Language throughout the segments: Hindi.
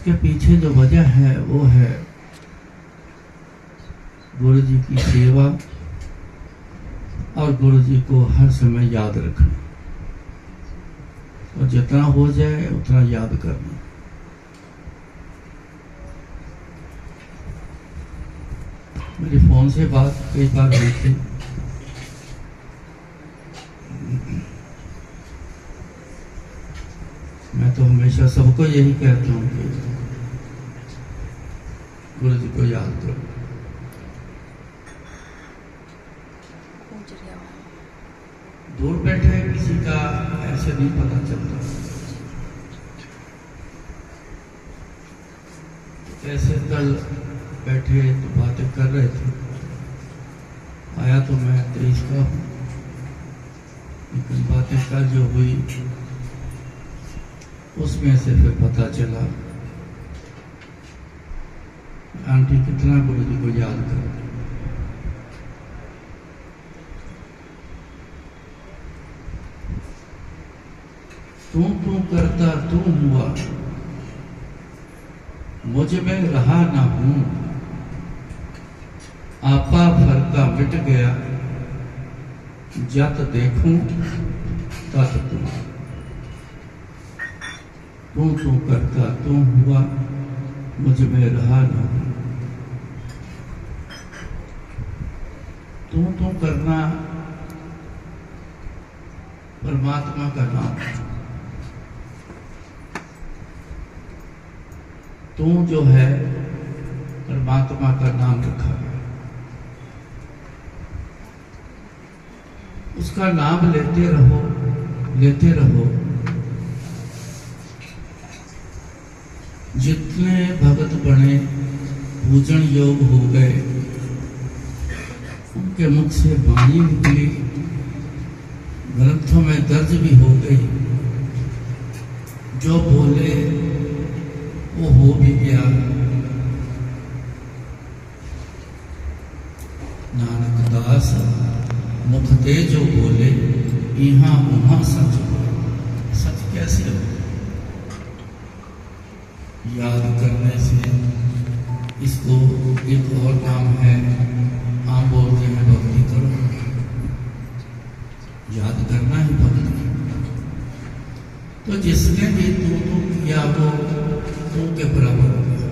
उसके पीछे जो वजह है वो है गुरु जी की सेवा और गुरु जी को हर समय याद रखना, और जितना हो जाए उतना याद करना। मेरी फोन से बात कई बार हुई थी, मैं तो हमेशा सबको यही कहता हूँ कि गुरु जी को याद करो। दूर बैठे किसी का ऐसे नहीं पता चलता, ऐसे कल बैठे तो बातें कर रहे थे, आया तो मैं 23 का हूँ, लेकिन बातें कल जो हुई उसमें से फिर पता चला आंटी कितना गुरु जी को याद करती। तू करता तू हुआ, मुझ में रहा ना हूं, आपा फरका मिट गया, जत देखूं तत तू करता तू हुआ, मुझ में रहा ना हूं। तू करना परमात्मा का नाम, तू जो है परमात्मा का नाम रखा है, उसका नाम लेते रहो लेते रहो। जितने भगत बने पूजन योग हो गए, उनके मुख से वाणी निकली, ग्रंथों में दर्ज भी हो गई, जो बोले वो हो भी गया। नानक दास मुख दे जो बोले, यहाँ वहां सच बोले। सच कैसे हो? याद करने से। इसको एक और नाम है, आम बोलते हैं भक्ति करो, याद करना ही भक्ति। तो जिसने भी तू किया वो तू के बराबर हो गया।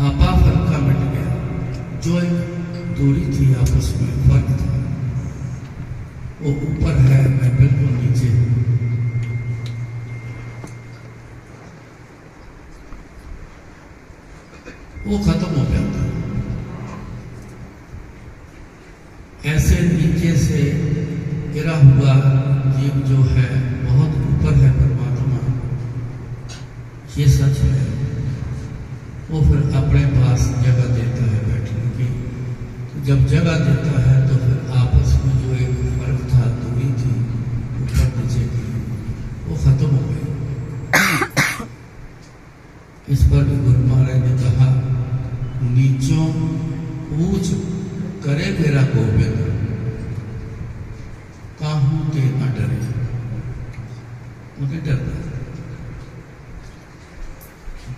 आपा फर्क मिट गया, जो एक दूरी थी आपस में, फर्क था, वो ऊपर है, मैं बिल्कुल नीचे हूं। वो खत्म हो जाता है। ऐसे नीचे से गिरा हुआ जीव जो है बहुत ऊपर है परमात्मा, ये सच है। वो फिर अपने पास जगह देता है बैठने की। तो जब जगह देता है तो फिर आपस में जो एक फर्क था, दूरी थी ऊपर नीचे की, वो खत्म हो गई। इस पर भी गुरु महाराज ने कहा, नीचों ऊंच करे मेरा गोविंद, काहू के न डरे। उन्हें डरना,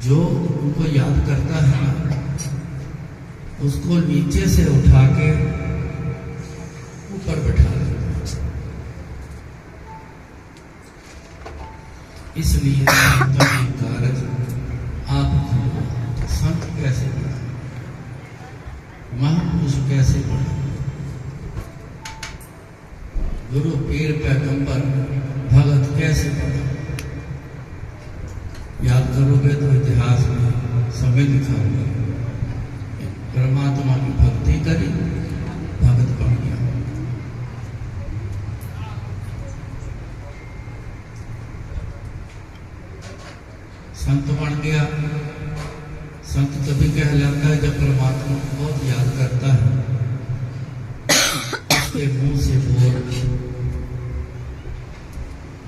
जो उनको याद करता है ना, उसको नीचे से उठा के ऊपर बैठा देता है। इसलिए कारज आप संत कैसे बना, महापुरुष कैसे बना, गुरु पीर पैगंबर भगत कैसे बना, याद करोगे तो इतिहास में समय लिखा हुआ है। परमात्मा की भक्ति करी, भगत बन गया। संत बन गया। संत तभी कहलाता है जब परमात्मा को बहुत याद करता है, उसके मुंह से बोल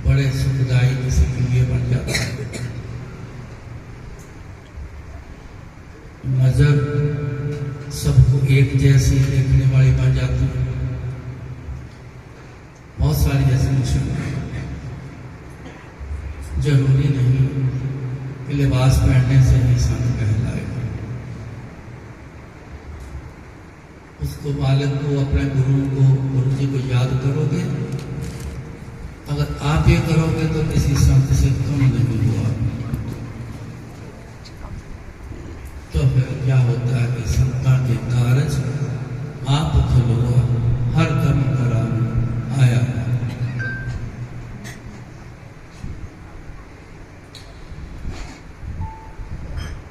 बड़े सुखदायी किसी के लिए बन जाता है। नजर सबको एक जैसी देखने वाली बन जाती है। बहुत सारी ऐसी मुश्किलें जरूरी नहीं कि लिबास पहनने से ही संत कहलाएगा। उसको बालक को, अपने गुरु जी को याद करोगे। अगर आप ये करोगे तो किसी संत से कम नहीं हुआ। तो फिर क्या होता है कि संता के कारज आप खुलवा, हर कर्म करा आया।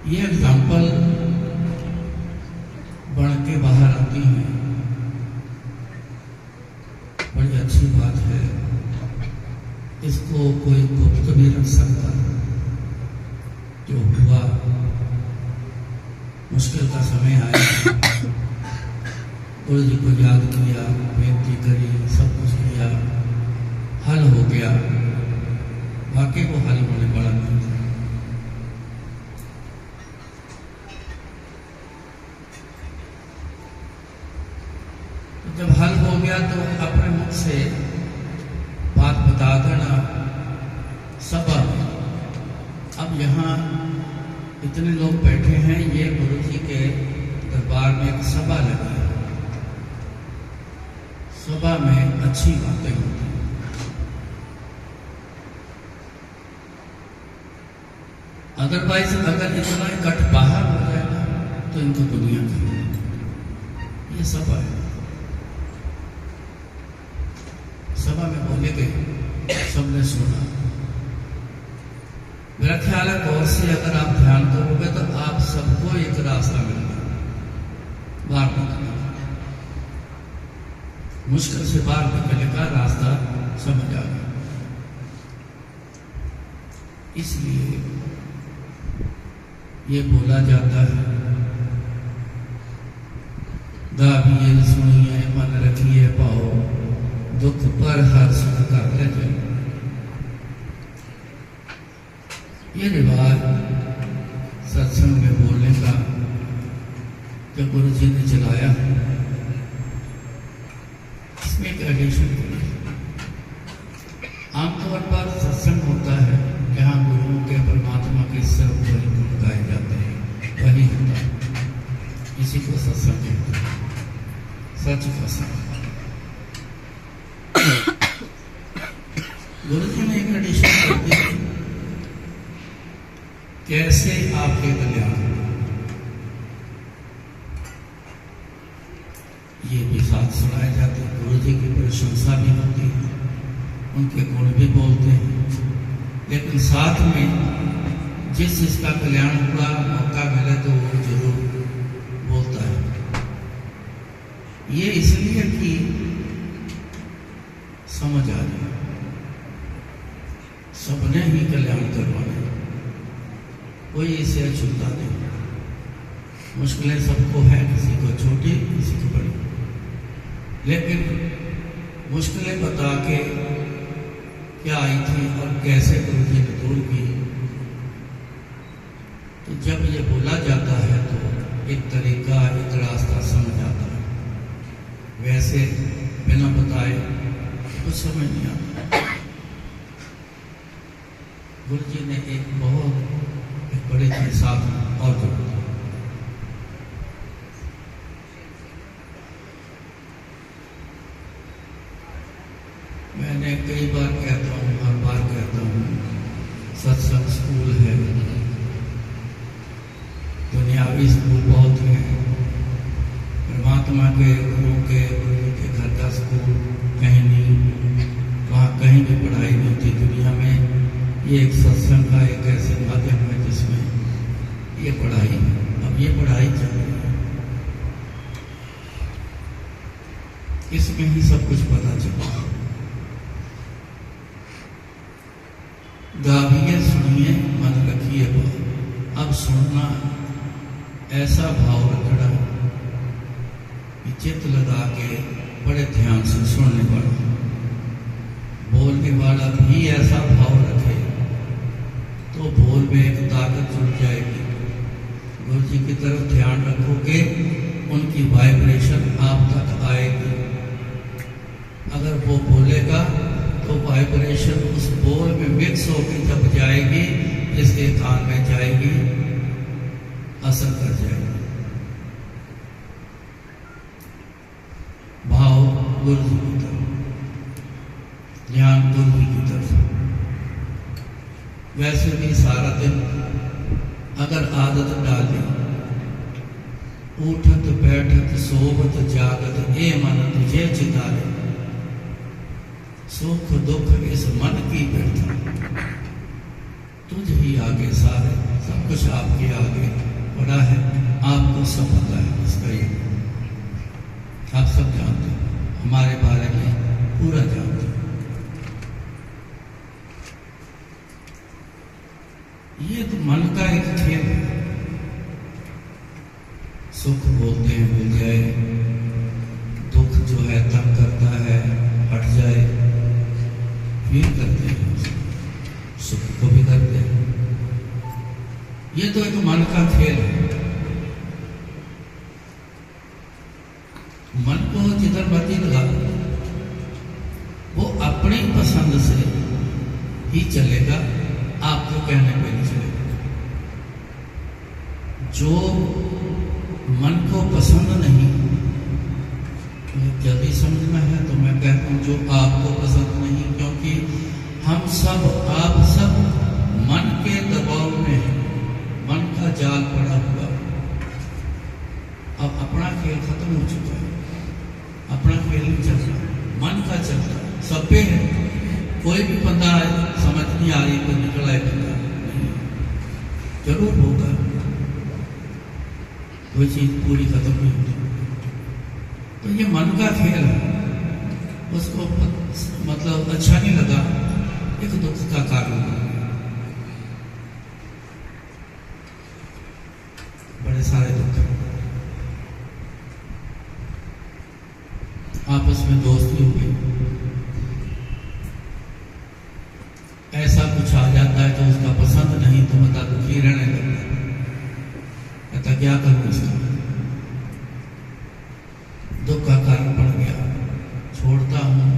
ये एग्जाम्पल बन के बाहर आती है, बड़ी अच्छी बात है। इसको कोई गुप्त भी रख सकता। जो हुआ, मुश्किल का समय आया, गुरु जी को याद किया, बेनती करी, सब कुछ किया, हल हो गया। बाकी वो हल होने वाला नहीं था। जब हल हो गया तो अपने मुख से बात बता देना सभा में। अब यहाँ इतने लोग बैठे हैं, ये गुरु जी के दरबार में एक सभा लगी है। सभा में अच्छी बातें होती हैं। अदरवाइज अगर इतना इकट्ठ बाहर हो जाएगा तो इनको दुनिया की ये सभा है। सभा में बोले गए, सबने सुना। मेरा ख्याल है गौर से अगर आप ध्यान करोगे तो आप सबको एक रास्ता मिलेगा बाहर निकलने का। मुश्किल से बाहर निकलने का रास्ता समझ आ गया। इसलिए ये बोला जाता है, गाभिए सुनिए मन रखिए पाओ, दुख पर हर सुख कर ले जाए। ये रिवाज सत्संग में बोलने का जब गुरु जी ने चलाया, इसमें एक एडिशन की। आमतौर पर सत्संग होता है जहाँ गुरुओं के, परमात्मा के सब वही गुण गाए जाते हैं, वही होता है। इसी को सत्संग कहते हैं, सच का संग। गुरु जी ने एक एडिशन कर दी, कैसे आपके कल्याण। ये भी साथ सुनाए जाते हैं। गुरु जी की प्रशंसा भी होती है, उनके गुण भी बोलते हैं, लेकिन साथ में जिस जिसका कल्याण हुआ मौका मिले तो वो जरूर बोलता है। ये इसलिए कि समझ आ जाए सबने ही कल्याण करवाना, कोई इसे अछूता नहीं। मुश्किलें सबको है, किसी को छोटी किसी को बड़ी, लेकिन मुश्किलें बता के क्या आई थी और कैसे गुरु जी ने दूर की। तो जब ये बोला जाता है तो एक तरीका, एक रास्ता समझ आता है। वैसे बिना बताए कुछ समझ नहीं आता। गुरु जी ने एक बड़े के साथ और जोड़ दिया। मैंने कई बार कहता हूँ, हर बार कहता हूँ, सत्संग स्कूल है, दुनियावी स्कूल बहुत हैं। परमात्मा के, गुरु के घर का स्कूल कहीं नहीं, वहाँ कहीं भी पढ़ाई नहीं होती दुनिया में। ये एक सत्संग का एक ऐसे माध्यम है जिसमें ये पढ़ाई, अब ये पढ़ाई चल रही है, इसमें ही सब कुछ पता चलता है। गाभिए सुनिए मन रखिए भाव। अब सुनना ऐसा भाव रखना कि चित्त लगा के बड़े ध्यान से सुनने वाला, बोलने वाला भी ऐसा भाव रखे तो बोल में एक ताकत जुड़ जाएगी। गुरु जी की तरफ ध्यान रखोगे, उनकी वाइब्रेशन आप तक आएगी। अगर वो बोलेगा तो तो वाइब्रेशन उस बोल में मिक्स होकर जब जाएगी, जिसके कान में जाएगी असर कर जाएगी। भाव गुरु जी की तरफ, ध्यान गुरु जी की तरफ। वैसे भी सारा दिन अगर आदत डाली, उठत बैठत सोवत जागत ए मन तुझे चितारे, सुख दुख इस मन की व्यर्था, तुझ ही आगे सारे, सब कुछ आपके आगे पड़ा है, आपको सब पता है। इसका ये आप सब जानते हैं, हमारे बारे में पूरा जानते हैं। ये तो मन का एक खेल है। सुख बोलते हैं मिल जाए, दुख जो है तंग करता है हट जाए, फिर करते हैं, सुख को भी करते हैं। ये तो एक मन का खेल है। मन को जिधर मर्जी लगा, वो अपनी पसंद से ही चलेगा, आपको कहने पे नहीं चलेगा। जो मन को पसंद नहीं, जल्दी समझना है तो मैं कहता हूं जो आपको पसंद नहीं, क्योंकि हम सब, आप सब मन के दबाव में है, मन का जाल पड़ा हुआ। अब अपना खेल खत्म हो चुका है, अपना खेल नहीं चल रहा, मन का चल रहा है। सब पे है, कोई भी बंदा समझ नहीं आ रही, कोई निकल आए बंदा नहीं, जरूर होगा। कोई चीज पूरी खत्म नहीं होती। तो ये मन का खेल है, उसको मतलब अच्छा नहीं लगा, एक दुख का कारण है। बड़े सारे दुख हैं। आपस में दोस्ती हो गई, ऐसा कुछ आ जाता है जो उसका पसंद नहीं, तो बता दुखी रहने लगता है, कहता क्या करूं इसका, दुख का कारण पड़ गया, छोड़ता हूं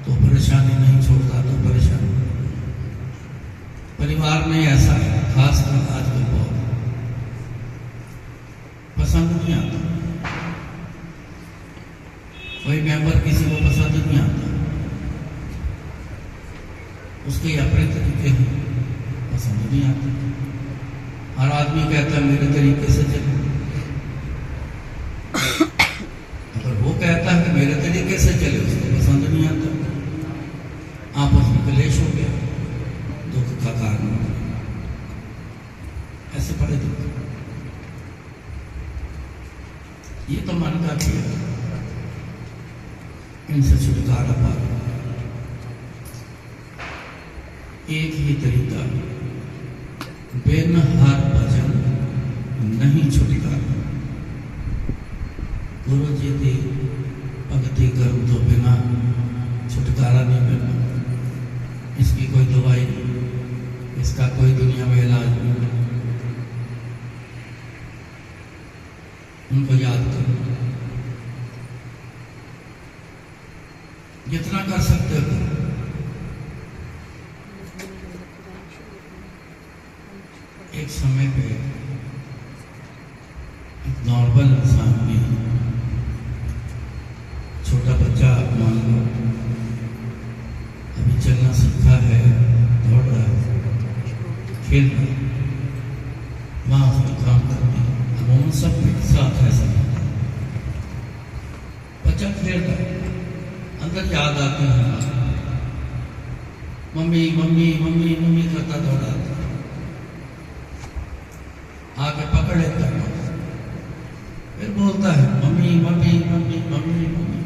तो परेशानी, नहीं छोड़ता तो परेशानी। परिवार में ऐसा है, खासकर आजकल बहुत पसंद नहीं आता, कोई मेंबर किसी को पसंद नहीं आता, उसके अपने तरीके हैं, पसंद नहीं आते। हर आदमी कहता है मेरे तरीके से चलो, अगर वो कहता है कि मेरे तरीके से चले, उसको पसंद नहीं आता, आपस में क्लेश हो गया, दुख का कारण हो गया। ऐसे बड़े दुख। ये तो मन का खेल है, इनसे छुटकारा पाओ। एक ही तरीका, बिन हर भजन नहीं छुटकारा। गुरु जी की भक्ति करूं तो बिना छुटकारा नहीं मिलना। इसकी कोई दवाई नहीं, इसका कोई दुनिया में इलाज नहीं। उनको याद करो, जितना कर सकते हो। एक समय पे एक नॉर्मल इंसान भी, छोटा बच्चा मान लो, अभी चलना सीखा है, दौड़ रहा है, खेल रहा है, वहां उसमें काम करते हैं। अब उन सब के साथ ऐसा बच्चा खेल रहा है, अंदर याद आती है मम्मी मम्मी मम्मी मम्मी करता दौड़ा, आके पकड़ लेता है, फिर बोलता है mummy mummy mummy mummy mummy.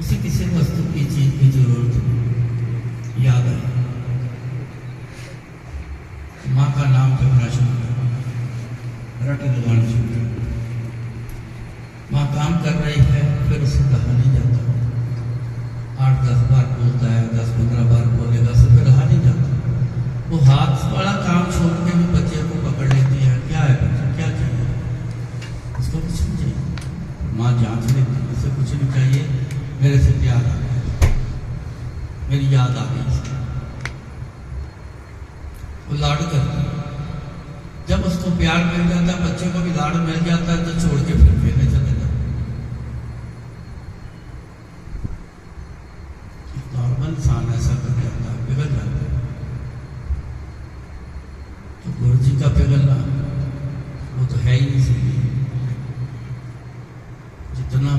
उसे किसी वस्तु की चीज की जरूरत नहीं, याद आई, माँ का नाम जपना शुरू कर, रट लगाना शुरू कर। माँ काम कर रही है, फिर उसे कहा नहीं जाता, 8-10 बार बोलता है, 10-15 बार बोलेगा, उसे फिर रहा नहीं जाता। वो हाथ वाला काम छोड़ के भी बच्चे को पकड़ लेती है, क्या है बच्चा, क्या चाहिए, उसको कुछ नहीं चाहिए। माँ जांच लेती है, उसे कुछ नहीं चाहिए, मेरे से प्यार याद आ गई थी। वो लाड़ करती, जब उसको प्यार मिल जाता है, बच्चे को भी लाड़ मिल जाता है, तो छोड़ के फिर फेंकने चले जाते। नॉर्मल इंसान ऐसा कर जाता है, पिघल जाता है। तो गुरु जी का पिघलना वो तो है ही नहीं। जितना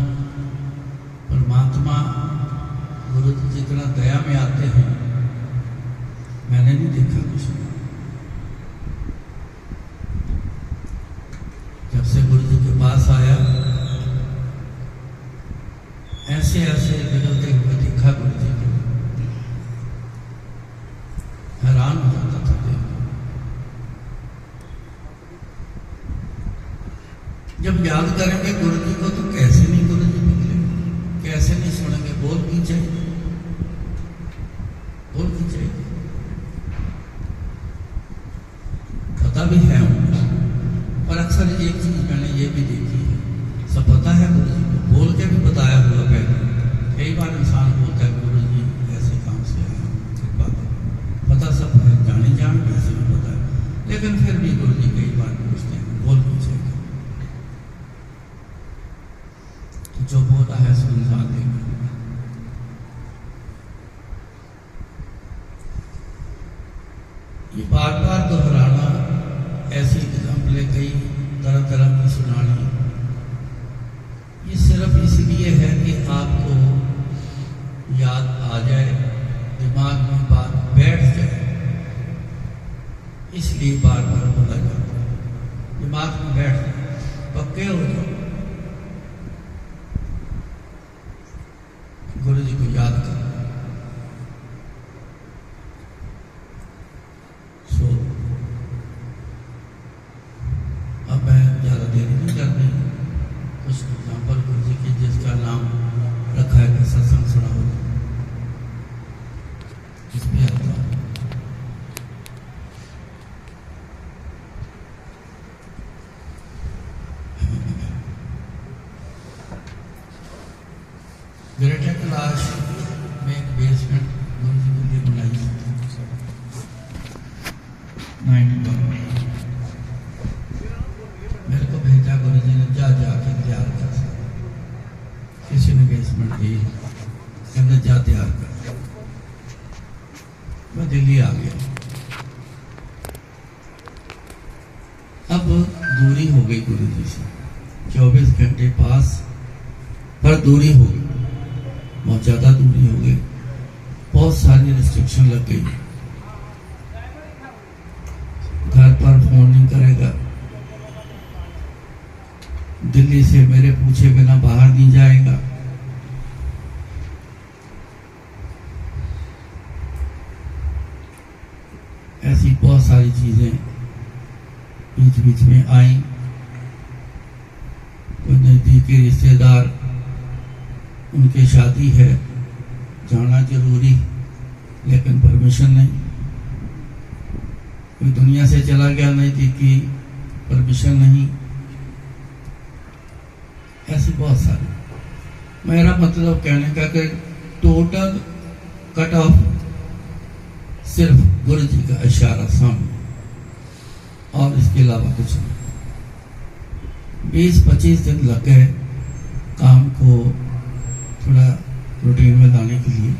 परमात्मा गुरु जी जितना दया में आते हैं, मैंने नहीं देखा कुछ। जब से गुरु जी के पास आया, ऐसे ऐसे बिगड़ते हुए देखा गुरु जी को, हैरान हो जाता था देख। जब याद करेंगे गुरु जी को तो कैसे नहीं गुरु जी निकले, कैसे नहीं सुनेंगे। बोल भी चाहिए, बोल भी चाहिए, पता भी है उनको। पर अक्सर एक चीज मैंने ये भी देखी है, सब पता है गुरु जी को, बोल के भी बताया हुआ पहले। कई बार इंसान बोलता है गुरु जी ऐसे काम से आया, पता सब है, जाने जान कैसे भी पता है, लेकिन फिर भी गुरु जी कई बार पूछते हैं, बोल भी चाहिए। जो बोला है सुन देगा। ये बार बार दोहराना, ऐसी एग्जाम्पलें कई तरह तरह की सुनानी, ये सिर्फ इसलिए है कि आपको याद आ जाए, दिमाग में बात बैठ जाए, इसलिए बार बार बोला जाता है। दिमाग में बैठ जाए, पक्के हो जाओ, गुरु जी को याद करो। सो अब मैं ज़्यादा देरी नहीं करनी, कुछ एग्जाम्पल गुरु जी की जिसका नाम रखा है कि सत्संग सुना हो, इसमें आता है। ग्रेटर कैलाश में एक बेसमेंट गुरु जी के लिए बनाई थी 91। मेरे को भेजा गुरु जी ने, जा जाके तैयार कर। किसी ने बेसमेंट दी, कहते जा तैयार कर। मैं दिल्ली आ गया। अब दूरी हो गई गुरु जी से, 24 घंटे पास, पर दूरी हो गई, बहुत ज्यादा दूरी हो गई, बहुत सारी रिस्ट्रिक्शन लग गई। घर पर फोन नहीं करेगा, दिल्ली से मेरे पूछे बिना बाहर नहीं जाएगा, ऐसी बहुत सारी चीजें बीच बीच में आई। कोई नजदीकी रिश्तेदार, उनकी शादी है, जाना जरूरी, लेकिन परमिशन नहीं। कोई दुनिया से चला गया, नजदीकी, परमिशन नहीं। ऐसी बहुत सारी। मेरा मतलब कहने का कि टोटल कट ऑफ सिर्फ गुरु जी का इशारा सामने, और इसके अलावा कुछ नहीं। 20-25 दिन लग गए काम को थोड़ा रूटीन में लाने के लिए।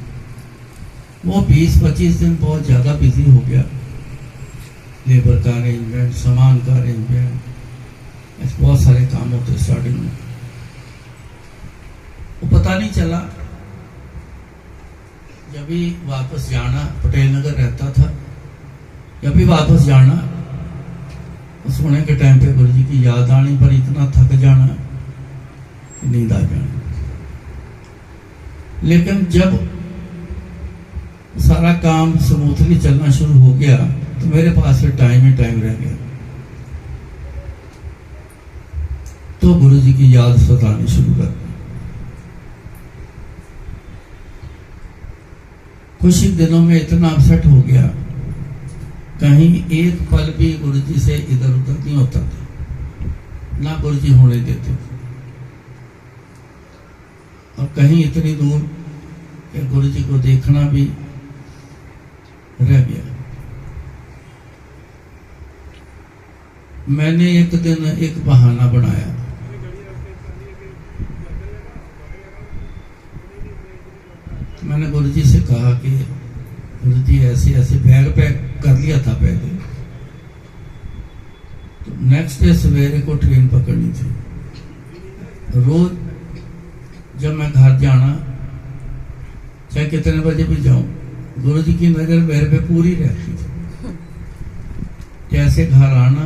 वो 20-25 दिन बहुत ज़्यादा बिजी हो गया, लेबर का अरेंजमेंट, सामान का अरेंजमेंट, ऐसे बहुत सारे काम होते स्टार्टिंग में। वो पता नहीं चला, जब भी वापस जाना, पटेल नगर रहता था, जब भी वापस जाना, सोने के टाइम पे गुरु जी की याद आनी, पर इतना थक जाना कि नींद आ जाना। लेकिन जब सारा काम स्मूथली चलना शुरू हो गया, तो मेरे पास फिर टाइम ही टाइम रह गया। तो गुरु जी की याद सतानी शुरू कर दी। कुछ ही दिनों में इतना अपसेट हो गया, कहीं एक पल भी गुरु जी से इधर उधर नहीं होता था, ना गुरु जी होने देते थे। और कहीं इतनी दूर कि गुरु जी को देखना भी रह गया। मैंने एक दिन एक बहाना बनाया, मैंने गुरुजी से कहा कि गुरुजी ऐसे ऐसे बैग पैक कर लिया था पहले, तो नेक्स्ट डे सवेरे को ट्रेन पकड़नी थी। रोज जब मैं घर जाना, चाहे कितने बजे भी जाऊं, गुरुजी की नजर मेरे पे पूरी रहती थी। जैसे घर आना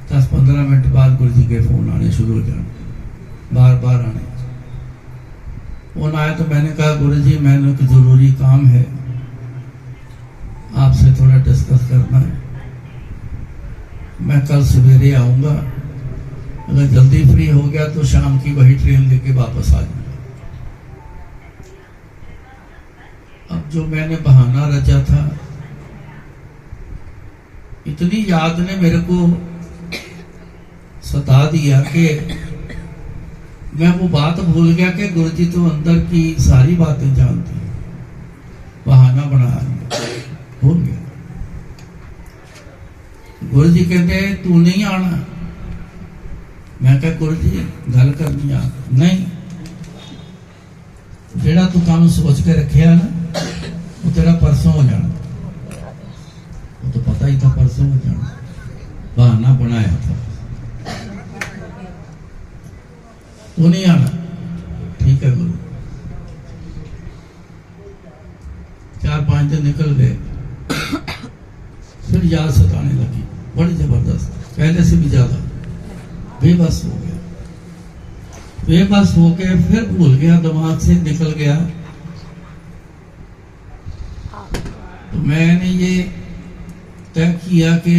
10-15 मिनट बाद गुरुजी के फोन आने शुरू हो जाने, बार बार आने। फोन आया तो मैंने कहा गुरुजी मैंने कोई जरूरी काम है, आपसे थोड़ा डिस्कस करना है, मैं कल सवेरे आऊंगा, अगर जल्दी फ्री हो गया तो शाम की वही ट्रेन लेके वापस आ जाऊंगा। अब जो मैंने बहाना रचा था, इतनी याद ने मेरे को सता दिया कि मैं वो बात भूल गया कि गुरुजी तो अंदर की सारी बातें जानती हैं। बहाना बना लिया, भूल गया। गुरुजी कहते तू नहीं आना, मैं कहा गुरुजी गल करनी आ नहीं, जेड़ा तू काम सोच के रखिया ना वो तेरा परसों हो जाना, वो तो पता ही था परसों हो जाना, बहाना बनाया था। तू नहीं आना, ठीक है गुरु। 4-5 दिन निकल गए, फिर याद सताने लगी बड़ी जबरदस्त, पहले से भी ज्यादा। बेबस हो गया, बेबस हो के फिर भूल गया, दिमाग से निकल गया। तो मैंने ये तय किया कि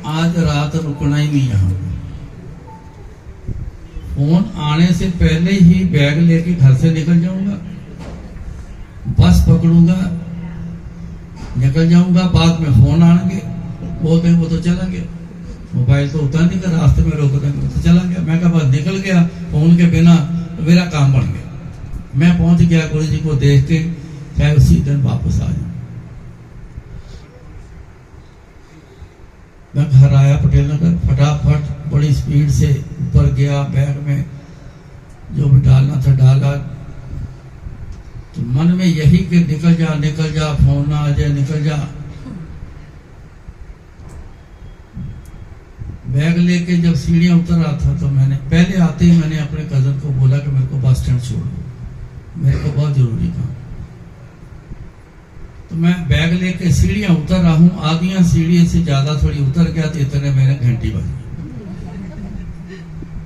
आज रात रुकना ही नहीं यहाँ। फोन आने से पहले ही बैग लेके घर से निकल जाऊंगा, बस पकड़ूंगा, निकल जाऊंगा। बाद में फोन आएंगे, बोलते हैं वो तो चला गया, मोबाइल तो उतर नहीं कर, रास्ते में रोक देंगे, तो चला गया। मैं कहा बस निकल गया, फोन के बिना मेरा काम बन गया। मैं पहुंच गया, गुरुजी को देख के चाहे उसी दिन वापस आ जाऊं। मैं घर आया पटेल नगर, फटाफट बड़ी स्पीड से ऊपर गया, बैग में जो भी डालना था डाला। तो मन में यही कि निकल जा, फोन ना आ जाए, निकल जा। बैग लेके जब सीढ़ियां उतर रहा था तो मैंने पहले आते ही मैंने अपने कजन को बोला कि मेरे को बस स्टैंड छोड़ दो, मेरे को बहुत जरूरी काम। तो मैं बैग लेके सीढ़ियां उतर रहा हूं, आधियां सीढ़ी से ज्यादा थोड़ी उतर गया तो इतने मेरे घंटी बज गई,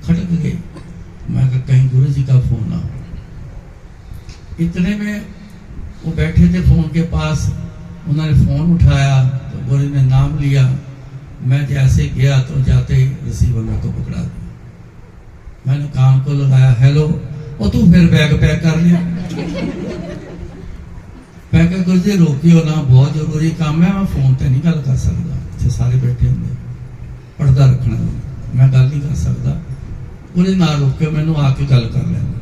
खटक गई। मैं कहीं गुरुजी का फोन ना हो। इतने में वो बैठे थे फोन के पास, उन्होंने फोन उठाया तो गुरुजी ने नाम लिया। मैं जैसे गया तो जाते ही रिसीवर मेरे को पकड़ा दिया। मैंने कान को लगाया, हेलो, और तू फिर बैग पैक कर लिया। मैं कहा गुरुजी रोकियो ना, बहुत जरूरी काम है, मैं फोन ते नहीं गल कर सकता, इतने सारे बैठे होंगे, पर्दा रखना, मैं गल नहीं कर सकता। गुरुजी ना रोके, मैनू आके गल कर लेना।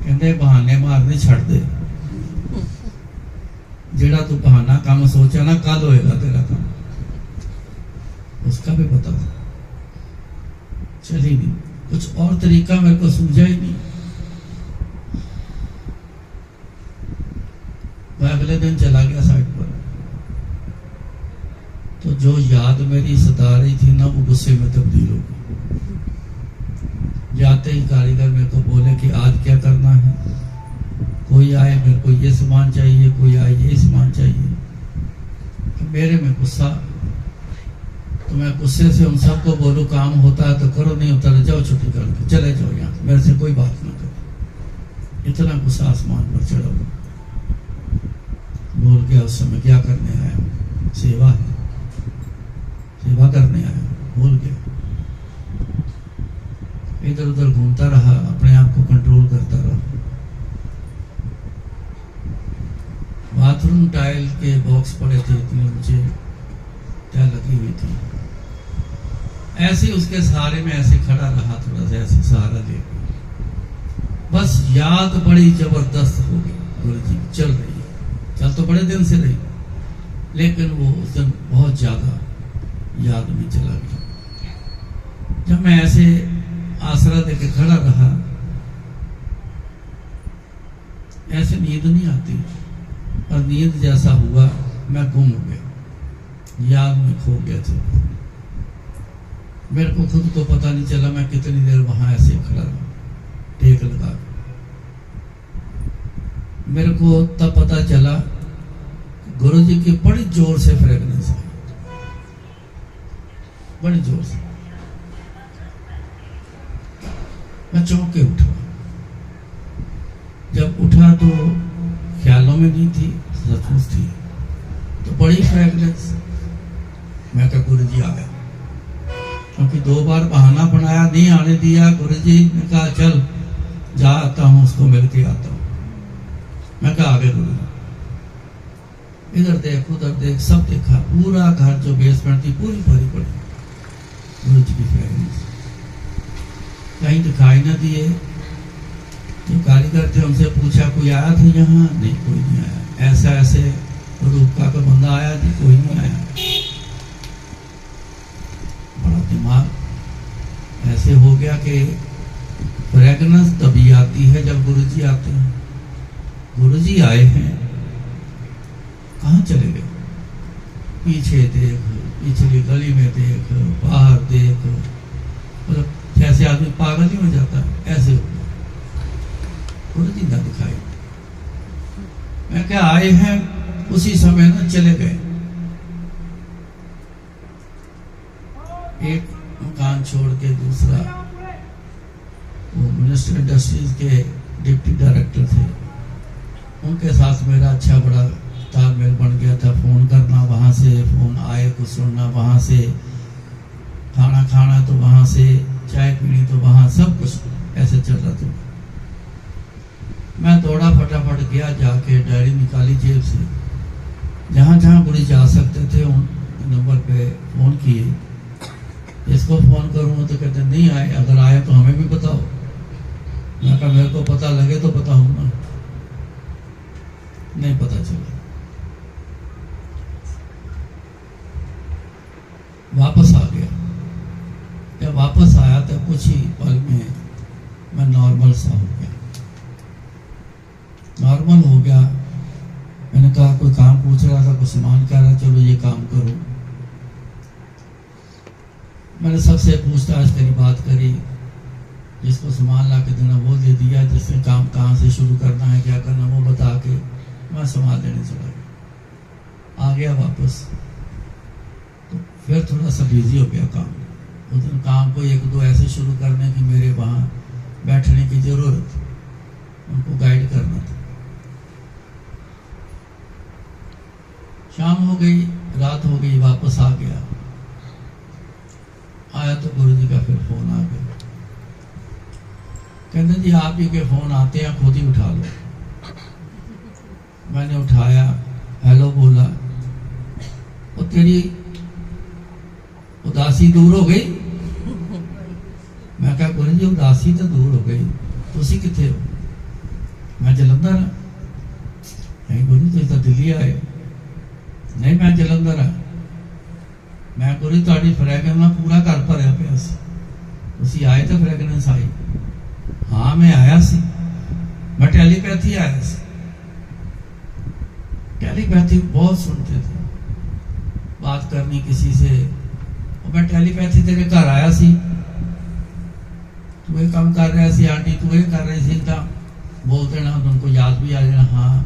कहते बहाने मारने छड़ दे, जेड़ा तू बहाना काम सोचा ना कल होएगा तेरा काम, उसका भी पता था। चली नहीं, कुछ और तरीका मेरे को सूझा ही नहीं। मैं अगले दिन चला गया साइट पर, तो जो याद मेरी सता रही थी ना वो गुस्से में तब्दील हो गई। जाते ही कारीगर मेरे को बोले कि आज क्या करना है, कोई आए मेरे को ये सामान चाहिए, कोई आए ये सामान चाहिए। तो मेरे में गुस्सा, तो मैं गुस्से से उन सबको बोलूं काम होता है तो करो, नहीं होता तो जाओ छुट्टी करके चले जाओ, यहाँ मेरे से कोई बात ना करो। इतना गुस्सा आसमान पर चढ़ा। भूल गया उस समय क्या करने आया, सेवा है, सेवा करने आया, भूल गया। इधर उधर घूमता रहा, अपने आप को कंट्रोल करता रहा। बाथरूम टाइल के बॉक्स पड़े थे, इतने ऊंचे टाइल लगी हुई थी, ऐसे उसके सहारे में ऐसे खड़ा रहा, थोड़ा सा ऐसे सहारा लेकर। बस याद बड़ी जबरदस्त हो गई, गुरुजी चल रही है, चल तो बड़े दिन से रही, लेकिन वो उस दिन बहुत ज़्यादा याद में चला गया। जब मैं ऐसे आसरा देके खड़ा रहा, ऐसे नींद नहीं आती, और नींद जैसा हुआ मैं गुम हो गया, याद में खो गया था। मेरे को खुद को पता नहीं चला मैं कितनी देर वहां ऐसे खड़ा रहा, टेक लगा। मेरे को तब पता चला गुरुजी की बड़ी जोर से फ्रेगनेंस आई, बड़ी जोर से। मैं चौंक के उठा। जब उठा तो ख्यालों में नहीं थी, सचमुच थी। तो बड़ी फ्रेगनेंस। मैं कहा गुरुजी आ गया, क्योंकि 2 बार बहाना बनाया, नहीं आने दिया। गुरुजी ने कहा चल जा आता हूं, उसको मिल के आता हूं। मैं कहा आ गए गुरुजी। इधर देख उधर देख, सब देखा, पूरा घर जो बेसमेंट थी पूरी भरी पड़ी गुरुजी की फ्रेगनेंस। कहीं दिखाई ना दिए। जो कारीगर थे उनसे पूछा कोई आया था यहाँ? नहीं, कोई नहीं आया। ऐसा ऐसे रूप का कोई बंदा आया? नहीं, कोई नहीं आया। बड़ा दिमाग ऐसे हो गया कि फ्रेगनेंस तभी आती है जब गुरुजी आते हैं। गुरुजी आए हैं, कहाँ चले गए? पीछे देख, पिछली गली में देख, बाहर देख, मतलब जैसे आदमी पागल ही हो जाता है, ऐसे हो गया। गुरुजी ना दिखाई। मैं क्या आए हैं, उसी समय ना चले गए। एक मकान छोड़ के दूसरा, वो मिनिस्टर इंडस्ट्रीज के डिप्टी डायरेक्टर थे, उनके साथ मेरा अच्छा बड़ा तालमेल बन गया था। फोन करना वहां से, फोन आए कुछ सुनना वहां से, खाना खाना तो वहां से, चाय पीनी तो वहां, सब कुछ ऐसे चल रहा था। मैं दौड़ा, फटाफट गया, जाके डायरी निकाली जेब से, जहां जहां गुरुजी जा सकते थे उन नंबर पे फोन किए। इसको फोन करूँ तो कहते नहीं आए, अगर आए तो हमें भी बताओ। मैं कहा मेरे को पता लगे तो बताऊँ ना। नहीं पता चला। वापस आ गया। जब वापस आया तो कुछ ही पल में मैं नॉर्मल सा हो गया। नॉर्मल हो गया। मैंने कहा कोई काम पूछ रहा था, कुछ सामान कह रहा, चलो ये काम करो। मैंने सबसे पूछताछ करी, बात करी, जिसको सामान ला के देना वो दे दिया, जिसने काम कहाँ से शुरू करना है, क्या करना, वो बता के मैं सामान लेने चला गया। आ गया वापस तो फिर थोड़ा सा बिजी हो गया काम। उस दिन काम को 1-2 ऐसे शुरू करने की मेरे वहाँ बैठने की जरूरत, उनको गाइड करना था। शाम हो गई, रात हो गई, वापस आ गया। आया तो गुरुजी का फिर फोन आ गया। कहते जी आप ही के फोन आते हैं, खुद ही उठा लो। मैंने उठाया, हेलो बोला। वो तेरी उदासी दूर हो गई? मैं कहा गुरुजी उदासी तो दूर हो गई, तुसी किथे हो? मैं जलंधर। नहीं गुरुजी तुम तो दिल्ली आए। नहीं मैं जलंधर आ। मैं गुरुजी तुहाडी फ्रैगनेंस पूरा घर भरिया पिया सी, तुसी आए तो फ्रैगनेंस आई। हाँ मैं आया सी, मैं टेलीपैथी आया सी। टेलीपैथी बहुत सुनते थे, बात करनी किसी से। और मैं टेलीपैथी तेरे घर आया सी, तू ये काम कर रहा सी, आंटी तू ये कर रही सी, तो बोल देना, उनको याद भी आ जाना। हाँ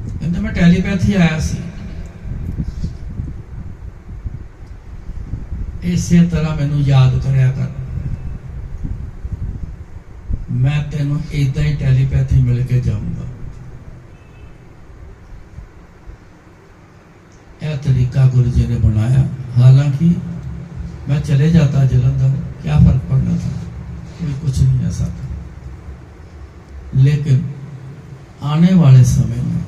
कहते मैं टेलीपैथी आया सी। इसे तरह मैनू याद करया कर, मैं तेनों इदा ही टेलीपैथी मिल के जाऊंगा। यह तरीका गुरुजी ने बनाया। हालांकि मैं चले जाता जलंधर, क्या फर्क पड़ना था, कोई कुछ नहीं ऐसा था। लेकिन आने वाले समय में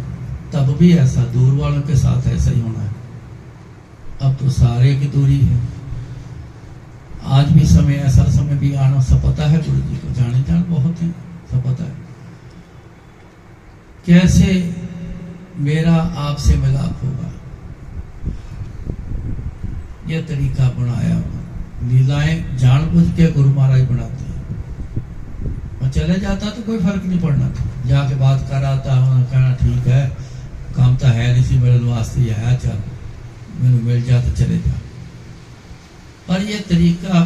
तब भी ऐसा, दूर वालों के साथ ऐसा ही होना है। अब तो सारे की दूरी है। आज भी समय, ऐसा समय भी आना, सब पता है गुरुजी को, जाने जान बहुत है, सब पता है कैसे मेरा आपसे मिलाप होगा, यह तरीका बनाया। लीलाएं जानबूझ के गुरु महाराज बनाते हैं। मैं चले जाता तो कोई फर्क नहीं पड़ना था, जाके बात कर आता हूँ, कहना ठीक है काम तो है नहीं सी मेरे वास्ते, ये है चल मैंने मिल जा तो चले जा। पर यह तरीका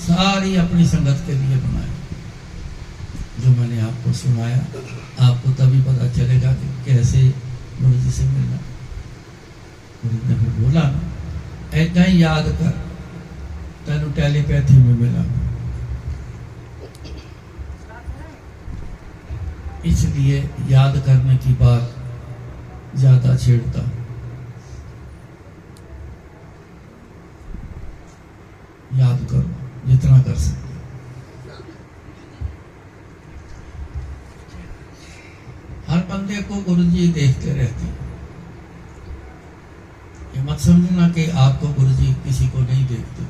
सारी अपनी संगत के लिए बनाया। जो मैंने आपको सुनाया, आपको तभी पता चलेगा कि कैसे गुरु जी से मिलना। गुरु ने फिर बोला ऐसा ही याद कर, तेन टेलीपैथी में मिला। इसलिए याद करने की बात ज्यादा छेड़ता। याद करो जितना कर सकते। हर बंदे को गुरुजी देखते रहते हैं। ये मत समझना कि आपको गुरुजी किसी को नहीं देखते,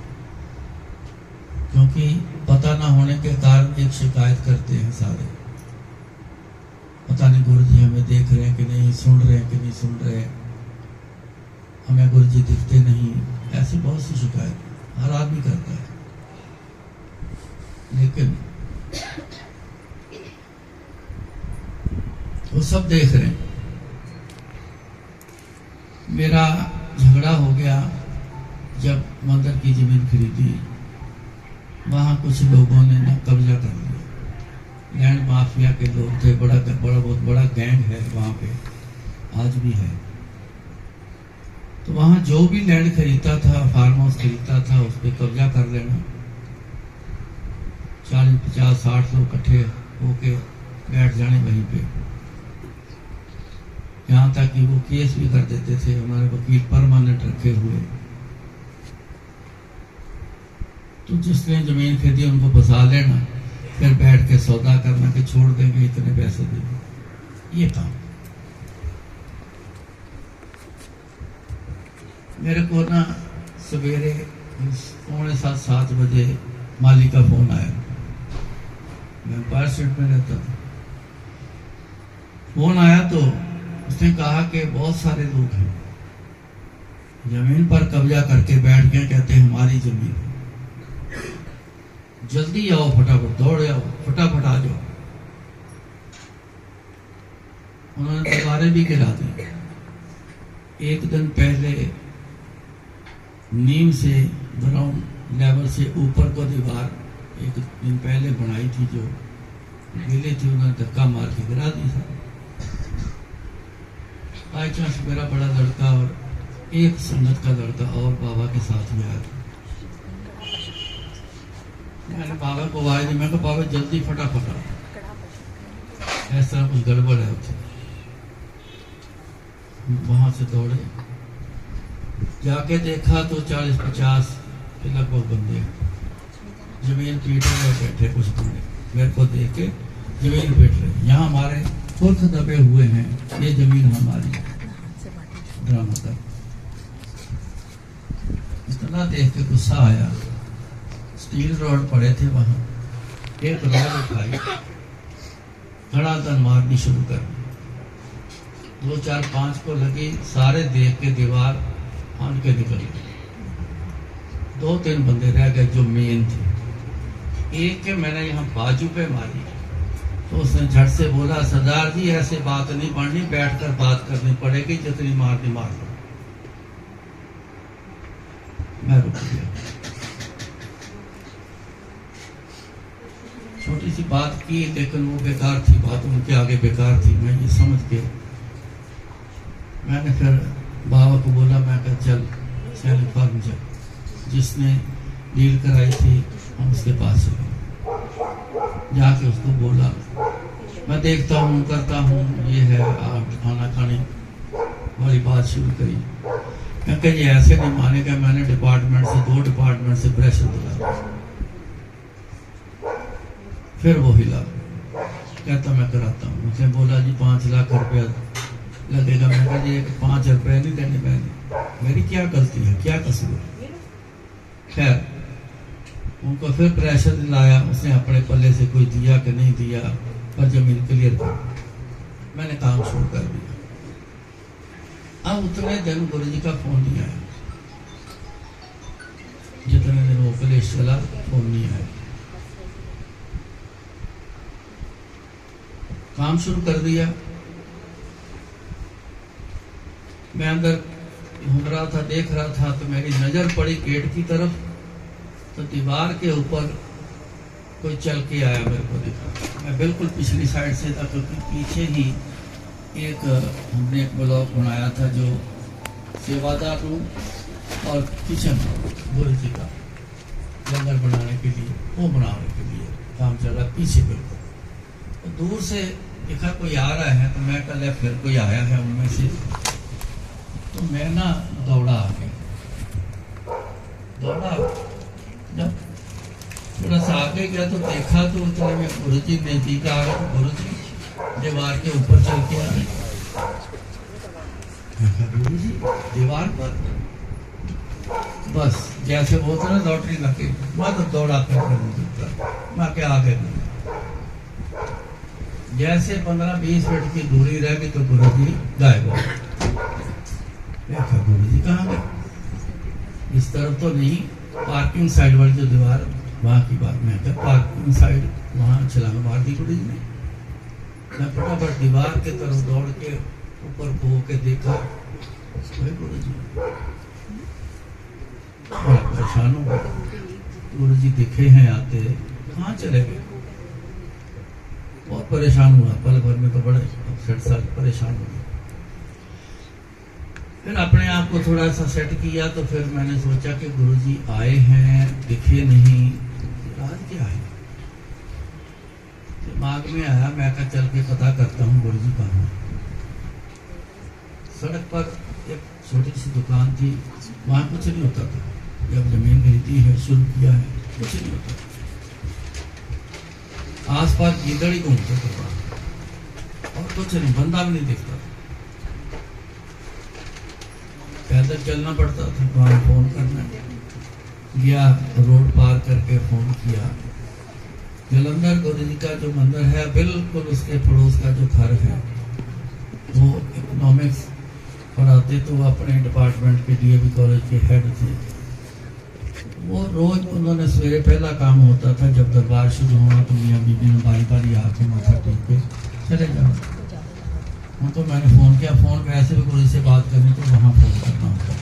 क्योंकि पता ना होने के कारण एक शिकायत करते हैं सारे, पता नहीं गुरुजी हमें देख रहे हैं कि नहीं, सुन रहे हैं कि नहीं सुन रहे हैं, हमें गुरुजी दिखते नहीं। ऐसी बहुत सी शिकायत हर आदमी करता है। लेकिन वो सब देख रहे हैं। मेरा झगड़ा हो गया जब मंदिर की जमीन खरीदी, वहां कुछ लोगों ने ना कब्जा कर लिया। लैंड माफिया के लोग थे, बहुत बड़ा गैंग है वहां पे, आज भी है। तो वहां जो भी लैंड खरीदता था, फार्म हाउस खरीदता था, उस पर कब्जा कर लेना। 40, 50, 60 लोग इकट्ठे होके बैठ जाने वहीं पे। यहाँ तक कि वो केस भी कर देते थे, हमारे वकील परमानेंट रखे हुए। तो जिसने जमीन खरीदी उनको फंसा लेना, फिर बैठ के सौदा करना कि छोड़ देंगे, इतने पैसे देंगे। ये काम मेरे को ना सवेरे 6:45, 7 बजे मालिक का फोन आया। मैं एम्पायर स्टेट में रहता था। फोन आया तो उसने कहा कि बहुत सारे लोग हैं जमीन पर कब्जा करके बैठ गए, कहते हैं हमारी जमीन है, जल्दी आओ, फटाफट दौड़ आओ, फटाफट आ जाओ। उन्होंने दीवारें भी गिरा दी। एक दिन पहले नीम से ग्राउंड लेवल से ऊपर को दीवार एक दिन पहले बनाई थी, जो गिले थी, उन्होंने धक्का मार के गिरा दी था। बाई चांस मेरा बड़ा लड़का और एक संगत का लड़का और बाबा के साथ में आया। मैंने बाबा को आवाज दी, मैं कहा बाबा जल्दी फटाफट आओ, ऐसा कुछ गड़बड़ है उसे। वहां से दौड़े, जाके देखा तो 40-50 के लगभग बंदे जमीन पीट रहे बैठे। कुछ बंदे मेरे को देख के जमीन पीट रहे। यहाँ हमारे पुरख दबे हुए हैं, ये जमीन हमारी। ड्रामा कर इतना देख के गुस्सा आया। स्टील रॉड पड़े थे वहां, एक रॉड उठाई, धड़ाधड़ मारनी शुरू कर दी। 2, 4, 5 को लगी, सारे देख के दीवार फाड़ के निकल गए। 2-3 बंदे रह गए जो मेन थे। एक के मैंने यहाँ बाजू पे मारी तो उसने झट से बोला, सरदार जी ऐसे बात नहीं बढ़नी, बैठकर बात करनी पड़ेगी, जितनी मारनी मार लो। मैं रुक गया। छोटी सी बात की, लेकिन वो बेकार थी, बात उनके आगे बेकार थी। मैं ये समझ के मैंने फिर बाबा को बोला, मैं कहा चल सैनिक फार्म चल, जिसने डील कराई थी हम उसके पास चले। जाके उसको बोला, मैं देखता हूँ करता हूँ, ये है आप खाना खाने वाली बात शुरू करी। मैं कहा ये ऐसे नहीं मानेगा। मैंने डिपार्टमेंट से 2 डिपार्टमेंट से प्रेशर दिला, फिर वो हिला। कहता मैं कराता हूँ। उसने बोला जी 5 लाख रुपया लगेगा। मैं कहा जी 5 रुपये नहीं देने मैंने, मेरी क्या गलती है, क्या कसूर है। खैर उनको फिर प्रेशर दिलाया। उसने अपने पल्ले से कोई दिया कि नहीं दिया, पर जमीन क्लियर कर। मैंने काम शुरू कर दिया। अब उतने दिन गुरु जी का फोन नहीं आया, जितने दिन वो कलेश चला फोन नहीं आया। काम शुरू कर दिया। मैं अंदर घूम रहा था, देख रहा था, तो मेरी नजर पड़ी गेट की तरफ, तो दीवार के ऊपर कोई चल के आया, मेरे को दिखा। मैं बिल्कुल पिछली साइड से था, क्योंकि पीछे ही हमने एक ब्लॉक बनाया था जो सेवादार रूम और किचन गुरु जी का लंगर बनाने के लिए, वो बनाने के लिए काम चल रहा पीछे बिल्कुल। तो दूर से देखा कोई आ रहा है, तो मैं कल फिर कोई आया है उनमें से, तो मैं ना दौड़ा आगे, दौड़ा। जब थोड़ा सा आगे गया तो देखा तो उतने में गुरु जी नजदीक आ गए। गुरु जी दीवार के ऊपर चल के आ रहे। गुरु जी दीवार पर, बस जैसे बोलते ना लॉटरी लगे, मैं तो दौड़ा कर मैं क्या आ गए। जैसे 15-20 मिनट की दूरी रह गई तो गुरु जी गायब हो गए। देखा गुरु जी कहाँ गए? इस तरफ तो नहीं, पार्किंग साइड वाली जो दीवार, वहां की बात मैं क्या, पार्किंग साइड वहां छलांग मार दी गुरु जी ने। मैं फटाफट दीवार के तरफ दौड़ के ऊपर को के देखा, गुरु जी बड़ा परेशान हो गया। गुरु जी दिखे हैं आते, कहाँ चले गए? बहुत परेशान हुआ, पल भर में तो बड़े अपसेट सा परेशान हो गया। फिर अपने आप को थोड़ा सा सेट किया, तो फिर मैंने सोचा कि गुरु जी आए हैं, दिखे नहीं, राज क्या है? दिमाग में आया, मैं कहा चल के पता करता हूँ गुरु जी कहाँ हैं। सड़क पर एक छोटी सी दुकान थी, वहाँ कुछ नहीं होता था। जब जमीन खरीदी है, शुरू किया है, कुछ नहीं होता। आसपास गीदड़ ही घूमते थे और कुछ नहीं, बंदा भी नहीं दिखता। पैदल चलना पड़ता था, वहाँ फोन करना गया, रोड पार करके फोन किया। जलंधर गुरु जी का जो मंदिर है, बिल्कुल उसके पड़ोस का जो घर है, वो इकोनॉमिक्स पढ़ाते, तो वो अपने डिपार्टमेंट के डीएवी कॉलेज के हेड थे। वो रोज उन्होंने सवेरे पहला काम होता था, जब दरबार शुरू हुआ तो मियाँ बीबी ने बारी बारी आके माथा टेक के चले जाओ। तो मैंने फ़ोन किया, फ़ोन वैसे भी गुरु से बात करनी तो वहाँ फ़ोन करना होता।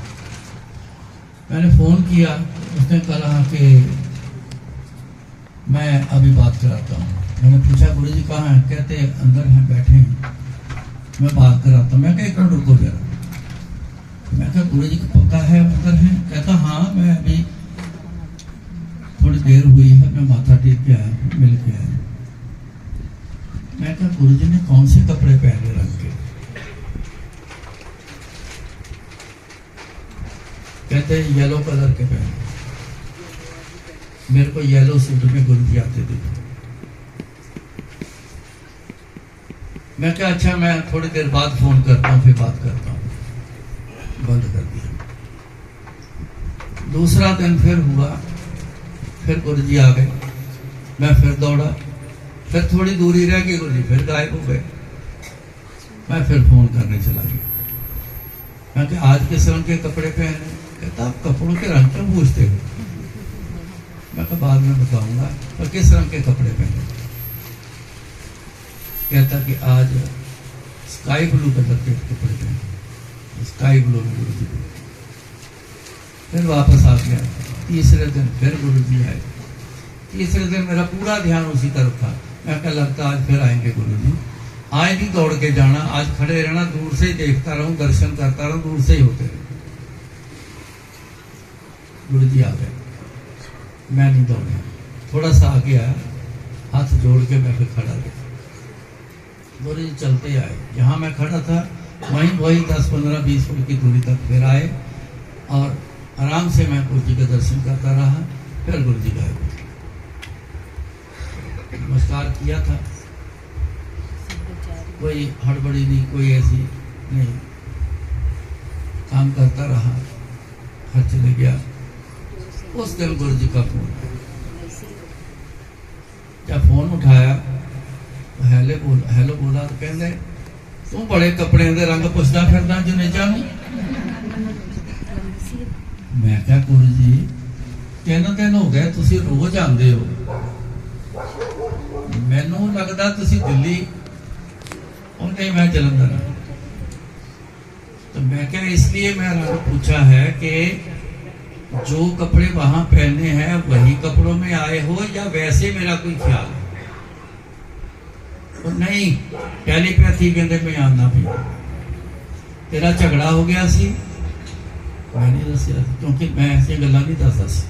मैंने फ़ोन किया, उसने कहा कि मैं अभी बात कराता हूँ। मैंने पूछा गुरु जी कहाँ हैं? कहते अंदर हैं, बैठे हैं, मैं बात कराता हूँ। मैं कहा 1 मिनट रुको जरा। मैं कहा गुरु जी को पक्का है अंदर हैं? कहता हाँ, मैं अभी थोड़ी देर हुई है, मैं माथा टेक के आया, मिल के आया। मैं कहा गुरु जी ने कौन से कपड़े पहने रंग के? कहते हैं येलो कलर के पहने। मेरे को येलो सूट में गुरु जी आते थे। मैं कहा अच्छा, मैं थोड़ी देर बाद फोन करता हूँ, फिर बात करता हूँ। बंद कर दिया। दूसरा दिन फिर हुआ, फिर गुरु जी आ गए। मैं फिर दौड़ा, फिर थोड़ी दूरी रह गई, गुरु जी फिर गायब हो गए। मैं फिर फोन करने चला गया। मैं कहा आज किस रंग के कपड़े पहने? कहता आप कपड़ों के रंग क्यों पूछते हो? मैं कहा बाद में बताऊंगा, तो किस रंग के कपड़े पहने? कहता कि आज स्काई ब्लू कलर के कपड़े पहने, स्काई ब्लू में गुरु जी। फिर वापस आ गया। तीसरे दिन फिर गुरु जी आए। तीसरे दिन मेरा पूरा ध्यान उसी तरफ था। मैं क्या लगता आज फिर आएंगे गुरु जी। आज नहीं दौड़ के जाना, आज खड़े रहना, दूर से ही देखता रहूं, दर्शन करता रहूं, दूर से ही होते रहे। गुरु जी आ गए, मैं नहीं दौड़ा, थोड़ा सा आगे आया, हाथ जोड़ के मैं फिर खड़ा रहा। गुरु जी चलते आए, जहाँ मैं खड़ा था वही 10-15-20 फुट की दूरी तक फिर आए और आराम से मैं गुरु जी का दर्शन करता रहा। फिर गुरु जी गायब। नमस्कार किया था, कोई हड़बड़ी नहीं, कोई ऐसी नहीं, काम करता रहा, घर चले गया। उस दिन गुरु जी का फोन आया। जब फोन उठाया तो हेलो बोला तो कहते तू बड़े कपड़े दे रंग पुछदा फिरदा जुनेजा नूं। मैं क्या गुरु जी 3 दिन हो गए तुसी रोज आंदे हो, मैनू लगदा तुसी दिल्ली उन्हें मैं जलंधर। तो मैं क्या इसलिए मैं रंग पूछा है कि जो कपड़े वहां पहने हैं वही कपड़ों में आए हो या वैसे मेरा कोई ख्याल है। तो नहीं टेलीपैथी कहते मैं आना भी तेरा झगड़ा हो गया सी, मैं नहीं दसिया क्योंकि मैं ऐसी गल्लां नहीं दसदा सी,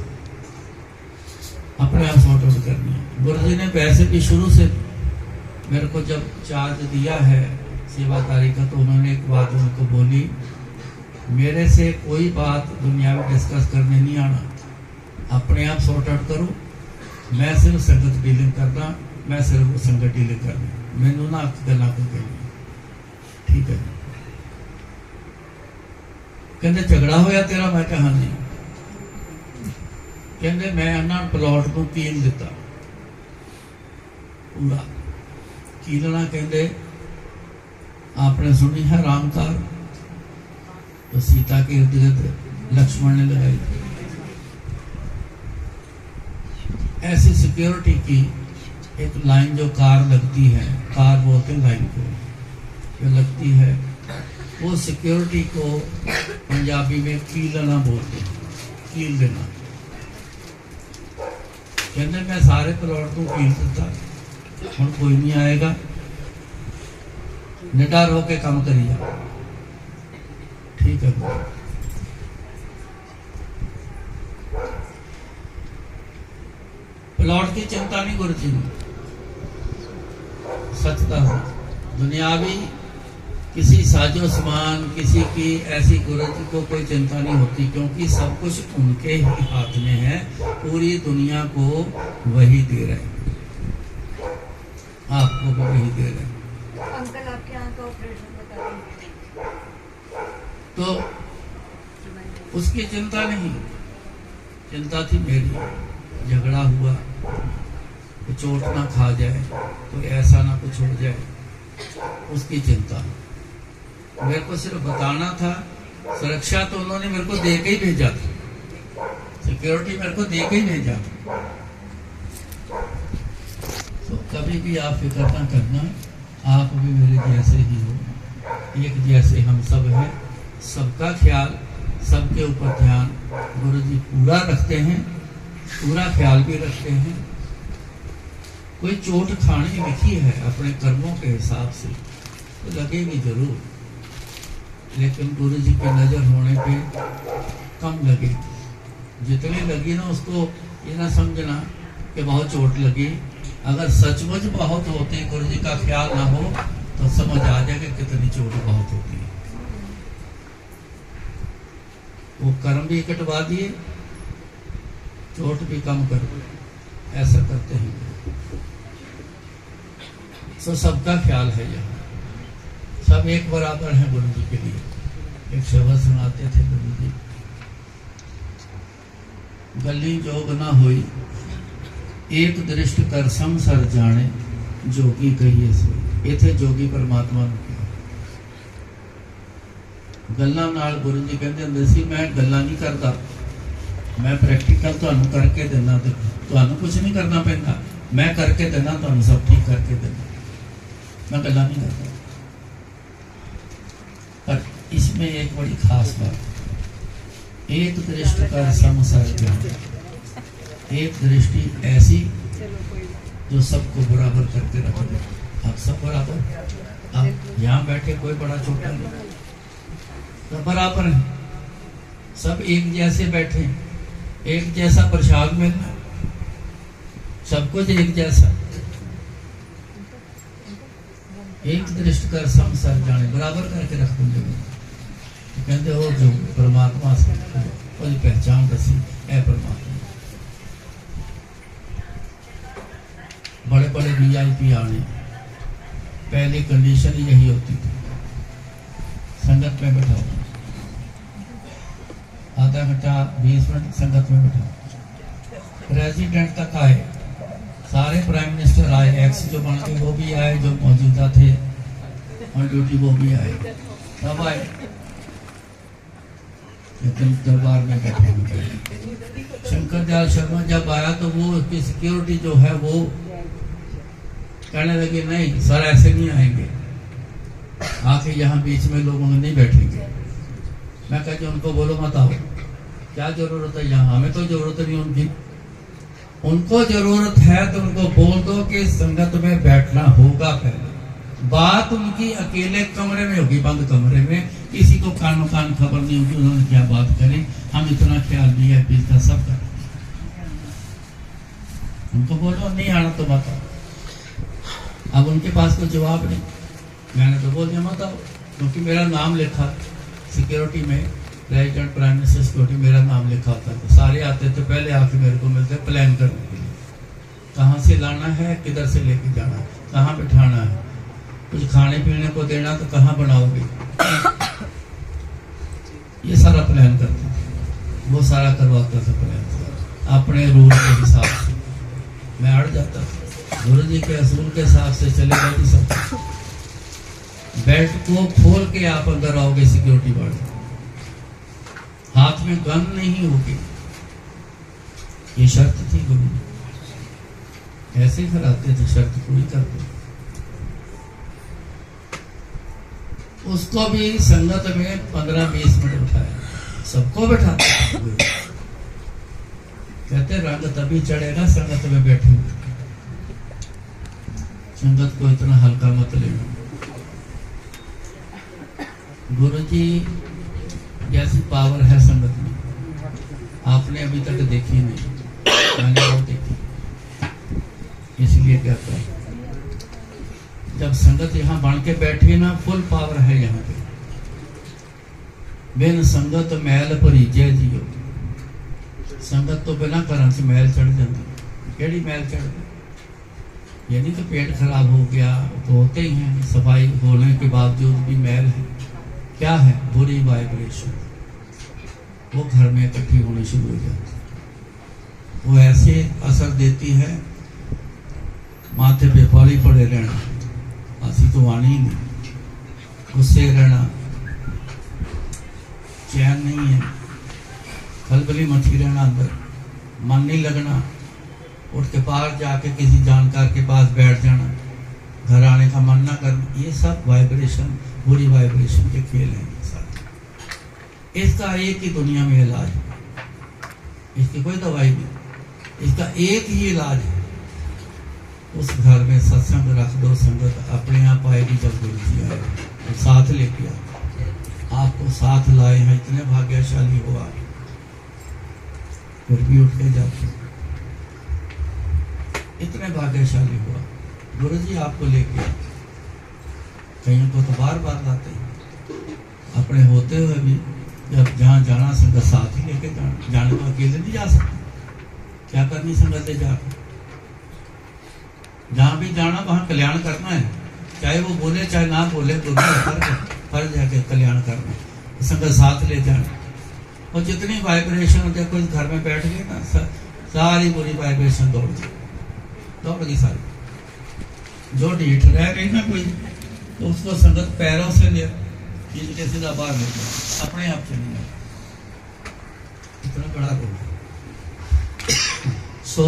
अपने आप सॉर्ट आउट करनी है। गुरु जी ने वैसे भी शुरू से मेरे को जब चार्ज दिया है सेवादारी का तो उन्होंने एक बात उनको बोली, मेरे से कोई बात दुनिया में डिस्कस करने नहीं आना, अपने आप सॉर्ट आउट करो। मैं सिर्फ संगत डीलिंग करना, मैं सिर्फ संगत डीलिंग करनी, मैनू ना गल्लां कोई कहनी। ठीक है कहते झगड़ा होया तेरा, मैं कहा नहीं। कहते मैं ना प्लॉट को कील दिता पूरा कीलना, कहते आपने सुनी है रामतार तो सीता के इर्द गिर्द लक्ष्मण ने लगाई थी। ऐसी सिक्योरिटी की एक लाइन जो कार लगती है, कार बोलते लाइन को जो लगती है, वो सिक्योरिटी को पंजाबी में कीलना बोलते हैं, कील देना। कहते मैं सारे प्लॉट को कील दिता, हम कोई नहीं आएगा, निडर होके काम करी जा। ठीक है प्लॉट की चिंता नहीं गुरु जी ने, सचता दुनियावी किसी साजो सामान किसी की ऐसी गुरु जी को कोई चिंता नहीं होती, क्योंकि सब कुछ उनके ही हाथ में है, पूरी दुनिया को वही दे रहे, आपको भी वही दे रहे। अंकल आपके यहाँ का ऑपरेशन बता दें तो उसकी चिंता नहीं, चिंता थी मेरी, झगड़ा हुआ तो चोट ना खा जाए, कोई ऐसा ना कुछ हो जाए, उसकी चिंता। मेरे को सिर्फ बताना था, सुरक्षा तो उन्होंने मेरे को दे के ही भेजा था, सिक्योरिटी मेरे को दे के ही भेजा। तो कभी भी आप फिक्र ना करना, आप भी मेरे जैसे ही हो, एक जैसे हम सब हैं, सबका ख्याल, सबके ऊपर ध्यान गुरु जी पूरा रखते हैं, पूरा ख्याल भी रखते हैं। कोई चोट खानी लिखी है अपने कर्मों के हिसाब से तो लगेगी जरूर, लेकिन गुरु जी की नजर होने पे कम लगे। जितनी लगी ना उसको ये ना समझना कि बहुत चोट लगी, अगर सचमुच बहुत होती गुरु जी का ख्याल ना हो तो समझ आ जाए कि कितनी चोट बहुत होती है। वो कर्म भी कटवा दिए, चोट भी कम कर, ऐसा करते हैं। तो सबका ख्याल है यहाँ, सब एक बराबर है गुरु जी के लिए। एक शब्द सुनाते थे गुरु जी, गली जोग ना हुई एक दृष्ट कर संसर जाने, जोगी कहिए सो। इथे जोगी परमात्मा ਨੂੰ ਕਿਹਾ। ਗੱਲਾਂ ਨਾਲ ਗੁਰੂ ਜੀ ਕਹਿੰਦੇ ਹੁੰਦੇ ਸੀ ਮੈਂ ਗੱਲਾਂ ਨਹੀਂ ਕਰਦਾ, ਮੈਂ ਪ੍ਰੈਕਟੀਕਲ ਤੁਹਾਨੂੰ ਕਰਕੇ ਦਿੰਦਾ, ਤੇ ਤੁਹਾਨੂੰ ਕੁਝ ਨਹੀਂ ਕਰਨਾ ਪੈਂਦਾ, ਮੈਂ ਕਰਕੇ ਦਿੰਦਾ, ਤੁਹਾਨੂੰ ਸਭ ਠੀਕ ਕਰਕੇ ਦਿੰਦਾ, मैं गल्ला नहीं करता। पर इसमें एक बड़ी खास बात, एक दृष्टि कर संसार ज्ञान, एक दृष्टि ऐसी जो सबको बराबर करके रख दे। आप सब बराबर, आप यहाँ बैठे कोई बड़ा छोटा नहीं, सब बराबर है, सब एक जैसे बैठे, एक जैसा प्रसाद मिलना, सब कुछ एक जैसा, एक दृष्टि कर संसार जाने, बराबर करके रख देंगे। तो कहते हो जो परमात्मा से उसकी पहचान दसी है परमात्मा। बड़े बड़े VIP आने, पहली कंडीशन यही होती थी, संगत में बैठाओ, आधा घंटा 20 मिनट संगत में बैठाओ। प्रेसिडेंट तक आए, सारे प्राइम मिनिस्टर आए, एक्स जो बन के वो भी आए, जो मौजूदा थे, और ड्यूटी वो भी आए, तब आए लेकिन दरबार में बैठे हुए। शंकर दयाल शर्मा जब आया तो वो उसकी सिक्योरिटी जो है वो कहने लगे नहीं सर ऐसे नहीं आएंगे, आके यहाँ बीच में लोगों में नहीं बैठेंगे। मैं कहती उनको बोलो मत आओ, क्या जरूरत है यहाँ, हमें तो जरूरत नहीं उनकी, उनको जरूरत है तो उनको बोल दो कि संगत में बैठना होगा। पहले बात उनकी अकेले कमरे में होगी, बंद कमरे में, किसी को कानो कान खबर नहीं होगी उन्होंने क्या बात करी, हम इतना ख्याल नहीं है इसका सब कर। उनको बोलो नहीं आना तो बताओ। अब उनके पास कोई जवाब नहीं, मैंने तो बोल दिया मत आओ, क्योंकि मेरा नाम लिखा सिक्योरिटी में, प्रेसिडेंट प्राइम मिनिस्टर सिक्योरिटी मेरा नाम लिखा होता था। सारे आते थे पहले आके मेरे को मिलते प्लान करने के लिए, कहाँ से लाना है, किधर से लेके जाना है, कहाँ बिठाना है, कुछ खाने पीने को देना तो कहाँ बनाओगे, ये सारा प्लान करते थे। वो सारा करवाता था प्लान अपने रूल के हिसाब से। मैं अड़ जाता था, गुरु जी के असूल के हिसाब से चलेगा जी सब। बेल्ट को खोल के आप अंदर आओगे सिक्योरिटी गार्ड, हाथ में गन नहीं होगी, ये शर्त थी गुरु, ऐसे ही कराते थे, शर्त पूरी करते। उसको भी संगत में 15-20 मिनट उठाया, सबको बैठाते कहते रंग तभी चढ़ेगा संगत में बैठे हुए, संगत को इतना हल्का मत लेना। गुरु जी जैसी पावर है संगत में आपने अभी तक देखी नहीं, मैंने बहुत देखी, इसलिए कहता है जब संगत यहाँ बन के बैठी ना, फुल पावर है यहाँ पे। बिन संगत मैल भरीजे जियो, संगत तो बिना घर से मैल चढ़ जाती, केड़ी मैल चढ़ गई, यानी कि पेट खराब हो गया तो होते ही हैं, सफाई होने के बावजूद भी मैल है, क्या है, बुरी वाइब्रेशन, वो घर में इकट्ठी होनी शुरू हो जाती, वो ऐसे असर देती है, माथे पे पाली पड़े रहना, हंसी तो आनी ही नहीं, गुस्से रहना, चैन नहीं है, खलबली मची रहना, अंदर मन नहीं लगना, उठ के बाहर जाके किसी जानकार के पास बैठ जाना, घर आने का मन ना करना, ये सब वाइब्रेशन, बुरी वाइब्रेशन के खेल हैं साथ। इसका एक ही दुनिया में इलाज है, इसकी कोई दवाई नहीं, इसका एक ही इलाज है, उस घर में सत्संग रख दो, संगत अपने आप आएगी। जब गुरु जी आए तो साथ लेके आओ, आपको साथ लाए हैं, इतने भाग्यशाली हो आप, फिर भी उठ के जाते, इतने भाग्यशाली हुआ गुरु जी आपको लेके आए। कहीं को तो बार बार लाते हैं, अपने होते हुए भी जब जहाँ जाना संगत साथ ही लेके जाना, जाने को अकेले नहीं जा सकते, क्या करनी संगत ले जाकर, जहाँ भी जाना वहाँ कल्याण करना है, चाहे वो बोले चाहे ना बोले, तो फर्ज है कि कल्याण करना, संगत साथ ले जाना। और जितनी वाइब्रेशन होती, कोई घर में बैठ गए ना, सारी बुरी वाइब्रेशन दौड़ गई सारी, जो ढीठ रह गई ना कोई, तो उसको संगत पैरों से ले के सीधा बाहर ले जाए, अपने आप चली जाए, इतना बड़ा रोल। सो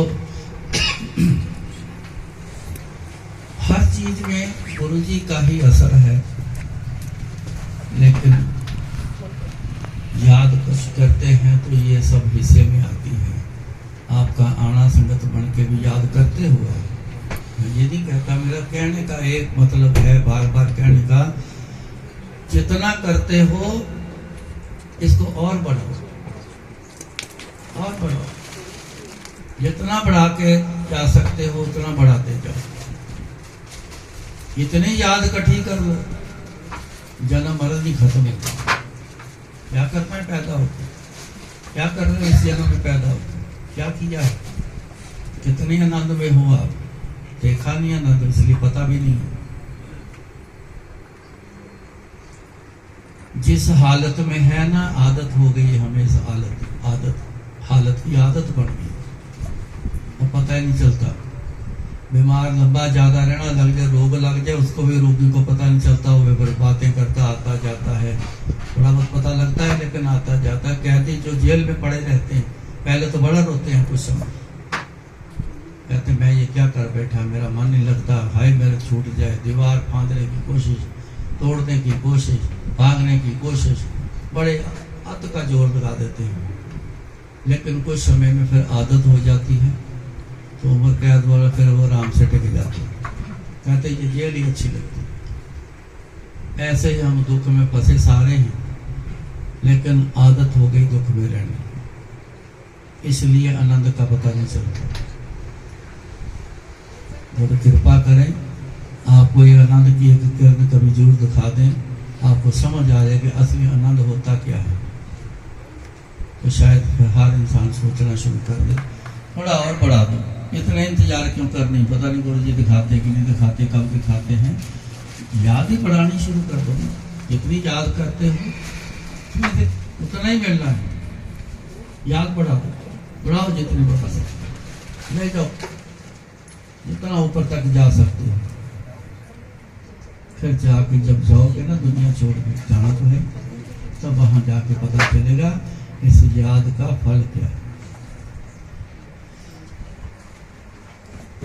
हर चीज में गुरु जी का ही असर है, लेकिन याद कुछ करते हैं तो ये सब हिस्से में आती है। आपका आना संगत बन के भी याद करते हुए, मैं ये नहीं कहता, मेरा कहने का एक मतलब है, बार बार कहने का, जितना करते हो इसको और बढ़ाओ, और बढ़ाओ, जितना बढ़ा के जा सकते हो उतना बढ़ाते जाओ, इतनी याद इकट्ठी कर लो, जन्म मरण नहीं खत्म होता। क्या करना है, पैदा होता, क्या कर रहे हो इस जन्म में पैदा होता, क्या किया है, कितने आनंद में हो आप, देखा नहीं आनंद, इसलिए पता भी नहीं। जिस हालत में है ना, आदत हो गई है हमें, इस हालत की आदत बन गई, और पता ही नहीं चलता। बीमार लंबा ज़्यादा रहना, लग जाए रोग लग जाए, उसको भी रोगी को पता नहीं चलता, वो फिर बातें करता आता जाता है, थोड़ा बहुत पता लगता है लेकिन आता जाता है। कहते जो जेल में पड़े रहते हैं पहले तो बड़ा रोते हैं कुछ समय, कहते मैं ये क्या कर बैठा, मेरा मन नहीं लगता, हाय मेरे छूट जाए, दीवार फांदने की कोशिश, तोड़ने की कोशिश, भागने की कोशिश, बड़े अत का जोर लगा देते हैं। लेकिन कुछ समय में फिर आदत हो जाती है तो उम्र कैद वाला फिर वो आराम से टिक जाते हैं, कहते ये जेल ही अच्छी लगती। ऐसे ही हम दुख में फंसे सारे हैं, लेकिन आदत हो गई दुख में रहने, इसलिए आनंद का पता नहीं चलता। तो कृपा करें, आपको ये आनंद की एक किरण कभी जरूर दिखा दें, आपको समझ आ जाए कि असली आनंद होता क्या है। तो शायद फिर हर इंसान सोचना शुरू कर दे, थोड़ा और बढ़ा दो, इतना इंतजार क्यों करनी, पता नहीं गुरु जी दिखाते कि नहीं दिखाते, कब दिखाते हैं, याद ही बढ़ानी शुरू कर दो। जितनी याद करते हो उतना ही मिलना है, याद बढ़ा दो, बढ़ाओ जितनी बढ़ा सकते, ले जाओ जितना ऊपर तक जा सकते हो। फिर जाके जब जाओगे ना दुनिया छोड़ के जाना तो है, तब वहां जाके पता चलेगा इस याद का फल क्या है।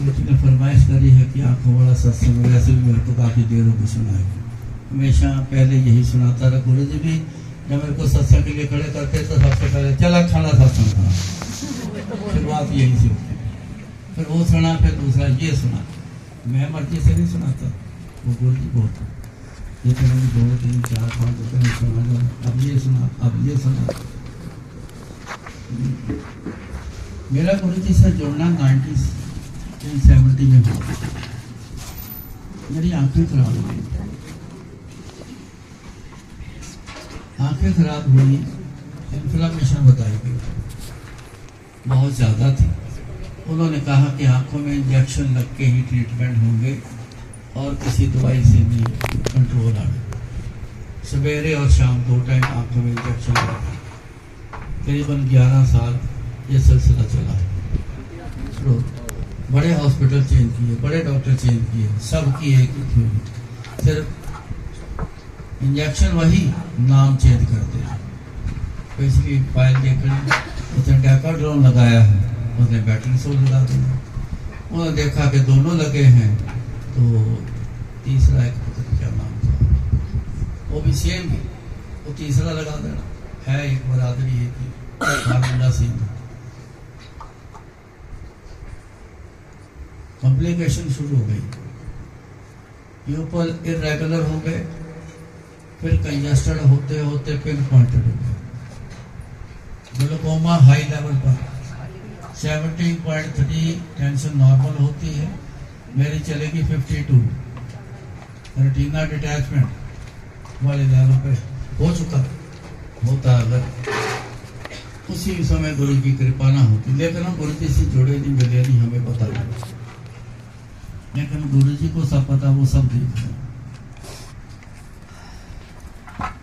ने फरमाइश करी है कि आंखों वाला सत्संग, वैसे भी मेरे को काफी देर हो गई सुना है, हमेशा पहले यही सुनाता रहा। गुरु जी भी जब मेरे को सत्संग के लिए खड़े करते तो सबसे पहले चला खाना सत्संग सुना, शुरुआत यही से होती, फिर वो सुना, फिर दूसरा ये सुना, मैं मर्जी से नहीं सुनाता, वो गुरु जी बोलते ये तो 2 3 4 5 सुना, अब ये सुना, अब ये सुना। मेरा गुरु जी से जुड़ना 1970 में हुआ, मेरी आंखें खराब हो गई, आंखें खराब हुई, इन्फ्लेमेशन बताई गई बहुत ज़्यादा थी। उन्होंने कहा कि आंखों में इंजेक्शन लग के ही ट्रीटमेंट होंगे और किसी दवाई से नहीं कंट्रोल आना। सवेरे और शाम 2 टाइम आंखों में इंजेक्शन लगा, करीबन 11 साल ये सिलसिला चला है। बड़े हॉस्पिटल चेंज किए, बड़े डॉक्टर चेंज किए, सबकी एक ही थी, सिर्फ इंजेक्शन वही, नाम चेंज करते हैं। तो इसकी फाइल देखनी, उसने डेकाड्रोन लगाया है, उसने बैटरी सोल लगा दिया, उन्होंने देखा कि दोनों लगे हैं, तो तीसरा एक पता क्या नाम था, वो भी सेम ही, वो तीसरा लगा देना है, एक बरादरी है कि फार्मूला सेम है। कॉम्प्लिकेशन शुरू हो गई, प्यूपल इरेगुलर हो गए, फिर कंजस्टेड होते होते पिन पॉइंटेड हो गए, ग्लूकोमा हाई लेवल पर 17.3 टेंशन नॉर्मल होती है, मेरी चलेगी 52, रेटिना डिटैचमेंट वाले लेवल पे हो चुका होता अगर उसी समय गुरु की कृपा ना होती। लेकिन हम गुरु जी से जुड़े नहीं, मिले नहीं, हमें पता नहीं, लेकिन गुरु जी को सब पता, वो सब देख रहे।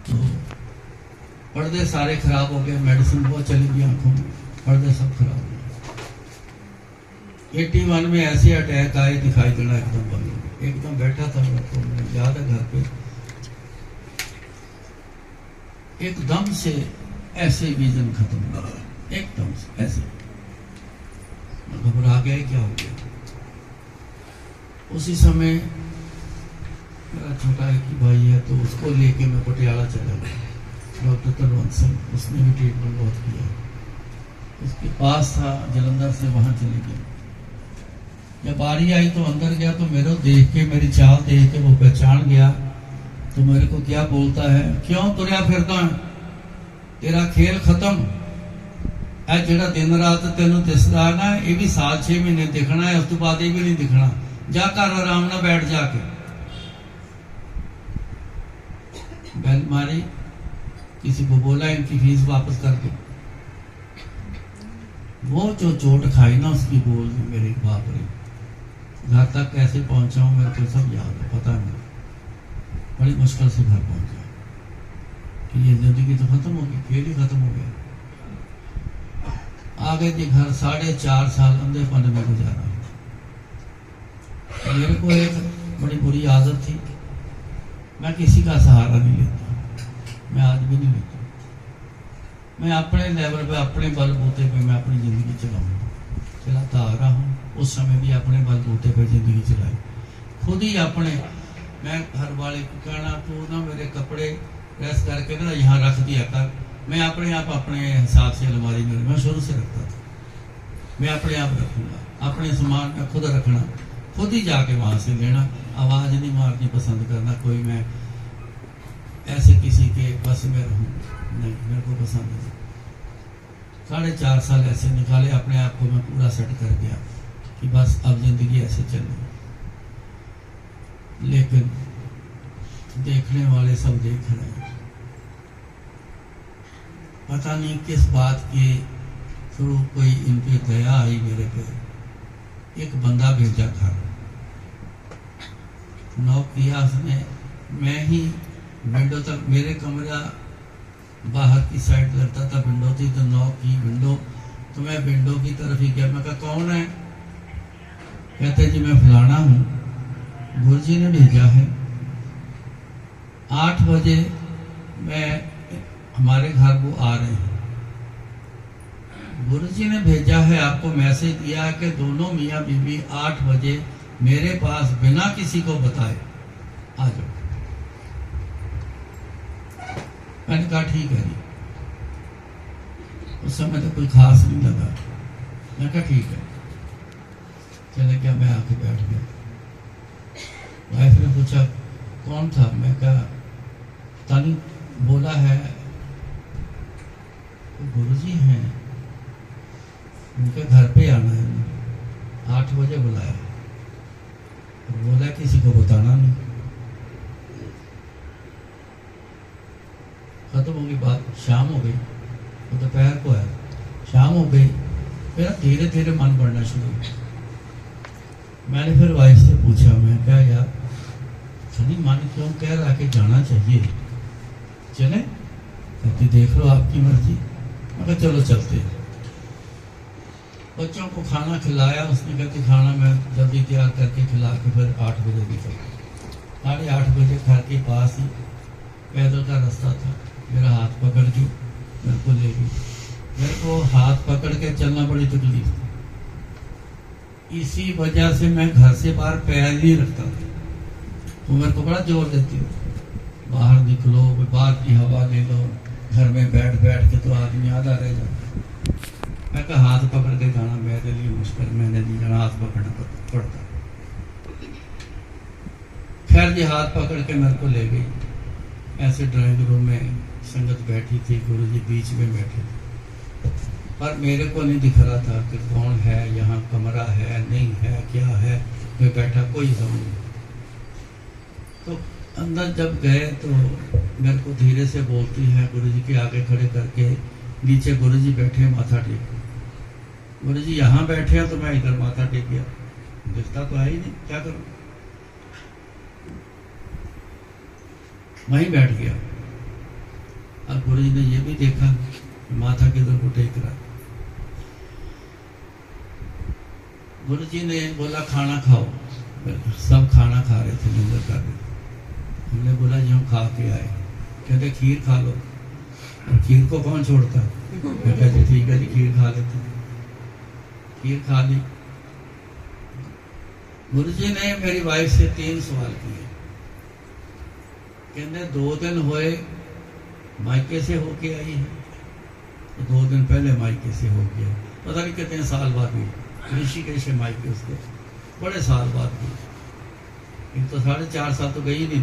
तो पर्दे सारे खराब हो गए, मेडिसिन बहुत चली गई आंखों में, पर्दे सब खराब हो गए। 81 में ऐसे अटैक आए, दिखाई देना एकदम बंद हो गया, एकदम बैठा था तो मैंने याद है घर पे, एकदम से ऐसे विजन खत्म हो गया, एकदम से ऐसे घबरा गए, क्या हो गया। उसी समय मेरा छोटा एक ही भाई है, तो उसको लेके मैं पटियाला चला गया, डॉक्टर तलवंत सिंह, उसने भी ट्रीटमेंट बहुत किया, उसके पास था जलंधर से, वहां चले गए। जब बारी आई तो अंदर गया, तो मेरे देख के, मेरी चाल देख के वो पहचान गया, तो मेरे को क्या बोलता है, क्यों तुरया फिरता है, तेरा खेल खत्म है, जेड़ा दिन रात तेनों दिसदा है ना, ये भी साल 6 महीने दिखना है, उस तो बाद ये भी नहीं दिखना, जा कर आराम ना बैठ जाके। बैल मारी, किसी को बोला इनकी फीस वापस कर दो, वो जो चोट खाई ना उसकी बोल मेरे बाप रे, घर तक कैसे पहुंचा हूं मेरे को सब याद है, पता नहीं, बड़ी मुश्किल से घर पहुंचा कि ये जिंदगी तो खत्म हो गई, खेल ही खत्म हो गया। आगे जी घर 4.5 साल अंधेपन में गुजारा, मेरे को एक बड़ी बुरी आदत थी, मैं किसी का सहारा नहीं लेता, मैं आज भी नहीं लेता। मैं अपने लेवल पे, अपने बलबूते पे मैं अपनी ज़िंदगी चलाता आ रहा हूँ। उस समय भी अपने बलबूते पे ज़िंदगी चलाई, खुद ही अपने। मैं घर वाले को कहना, तू ना मेरे कपड़े प्रेस करके ना यहाँ रख दिया कर। मैं अपने आप अपने हिसाब से अलमारी में मैं शुरू से रखता था, मैं अपने आप रखूँगा, अपने सामान में खुद रखना, खुद ही जाके वहाँ से लेना, आवाज़ नहीं मारनी पसंद करना। कोई मैं ऐसे किसी के बस में रहूँ नहीं, मेरे को पसंद नहीं। 4.5 साल ऐसे निकाले, अपने आप को मैं पूरा सेट कर गया कि बस अब जिंदगी ऐसे चलनी। लेकिन देखने वाले सब देख रहे हैं, पता नहीं किस बात के थ्रू कोई इन पे दया आई मेरे पे। एक बंदा भेजा था, नॉक किया उसने, मैं ही विंडो तक, मेरे कमरा बाहर की साइड लगता था, विंडो थी, तो नॉक की विंडो, तो मैं विंडो की तरफ ही गया। मैं कहा कौन है? कहते जी मैं फलाना हूँ, गुरुजी ने भेजा है। 8 बजे मैं हमारे घर वो आ रहे हैं, गुरुजी ने भेजा है, आपको मैसेज दिया है कि दोनों मियाँ बीवी 8 बजे मेरे पास बिना किसी को बताए आ जाओ। मैंने कहा ठीक है जी। उस समय तो कोई खास नहीं लगा, मैं कहा ठीक है, चले क्या। मैं आके बैठ गया। वाइफ ने पूछा कौन था? मैं कहा तानी बोला है गुरुजी हैं, उनके घर पे आना है, 8 बजे बुलाया, बोला किसी को बताना नहीं। खत्म हो गई बात, शाम हो गई, वो दोपहर को है, शाम हो गई। मेरा धीरे धीरे मन बढ़ना शुरू हुआ। मैंने फिर वाइफ से पूछा, मैं क्या यार सनी मन क्यों कह रहा कि जाना चाहिए, चले? कहती देख लो आपकी मर्जी। मैं कहा चलो चलते। बच्चों को खाना खिलाया उसने, कहती खाना मैं जल्दी तैयार करके खिला के फिर 8 बजे निकल। 8:30 बजे घर के पास ही पैदल का रास्ता था, मेरा हाथ पकड़ के मेरे को ले गई। मेरे को हाथ पकड़ के चलना बड़ी तकलीफ थी, इसी वजह से मैं घर से बाहर पैर नहीं रखता था। वो मेरे को बड़ा जोर देती हो, बाहर निकलो, बाहर की हवा ले लो, घर में बैठ बैठ के तो आदमी आधा रह जाता। मैं कहा हाथ पकड़ के जाना मेरे लिए मुश्किल, मैंने नहीं जाना, हाथ पकड़ना पड़ता। खैर जी हाथ पकड़ के मेरे को ले गई। ऐसे ड्राइंग रूम में संगत बैठी थी, गुरुजी बीच में बैठे थे, पर मेरे को नहीं दिख रहा था कि कौन है, यहाँ कमरा है नहीं है, क्या है, कोई बैठा कोई समझ नहीं। तो अंदर जब गए तो मेरे को धीरे से बोलती है, गुरुजी के आगे खड़े करके, नीचे गुरुजी बैठे माथा टेक। गुरुजी यहाँ बैठे हैं तो मैं इधर माथा टेक गया, दिखता तो है ही नहीं, क्या करूँ। वहीं बैठ गया। अब गुरुजी ने ये भी देखा माथा किधर को टेक रहा। गुरुजी ने बोला खाना खाओ। सब खाना खा रहे थे, लंगर कर रहे थे। हमने बोला जी हम खा के आए। कहते खीर खा लो, और खीर को कौन छोड़ता। मैं कहते ठीक है जी खीर खा लेते। खीर खा ली। गुरुजी ने मेरी वाइफ से 3 सवाल किए। कहते 2 दिन हुए मायके से होके आई है, तो 2 दिन पहले मायके से हो गया, पता नहीं कितने साल बाद हुई। ऋषिकेश से मायके उसके बड़े साल बाद हुई। तो 4.5 साल तो गई नहीं।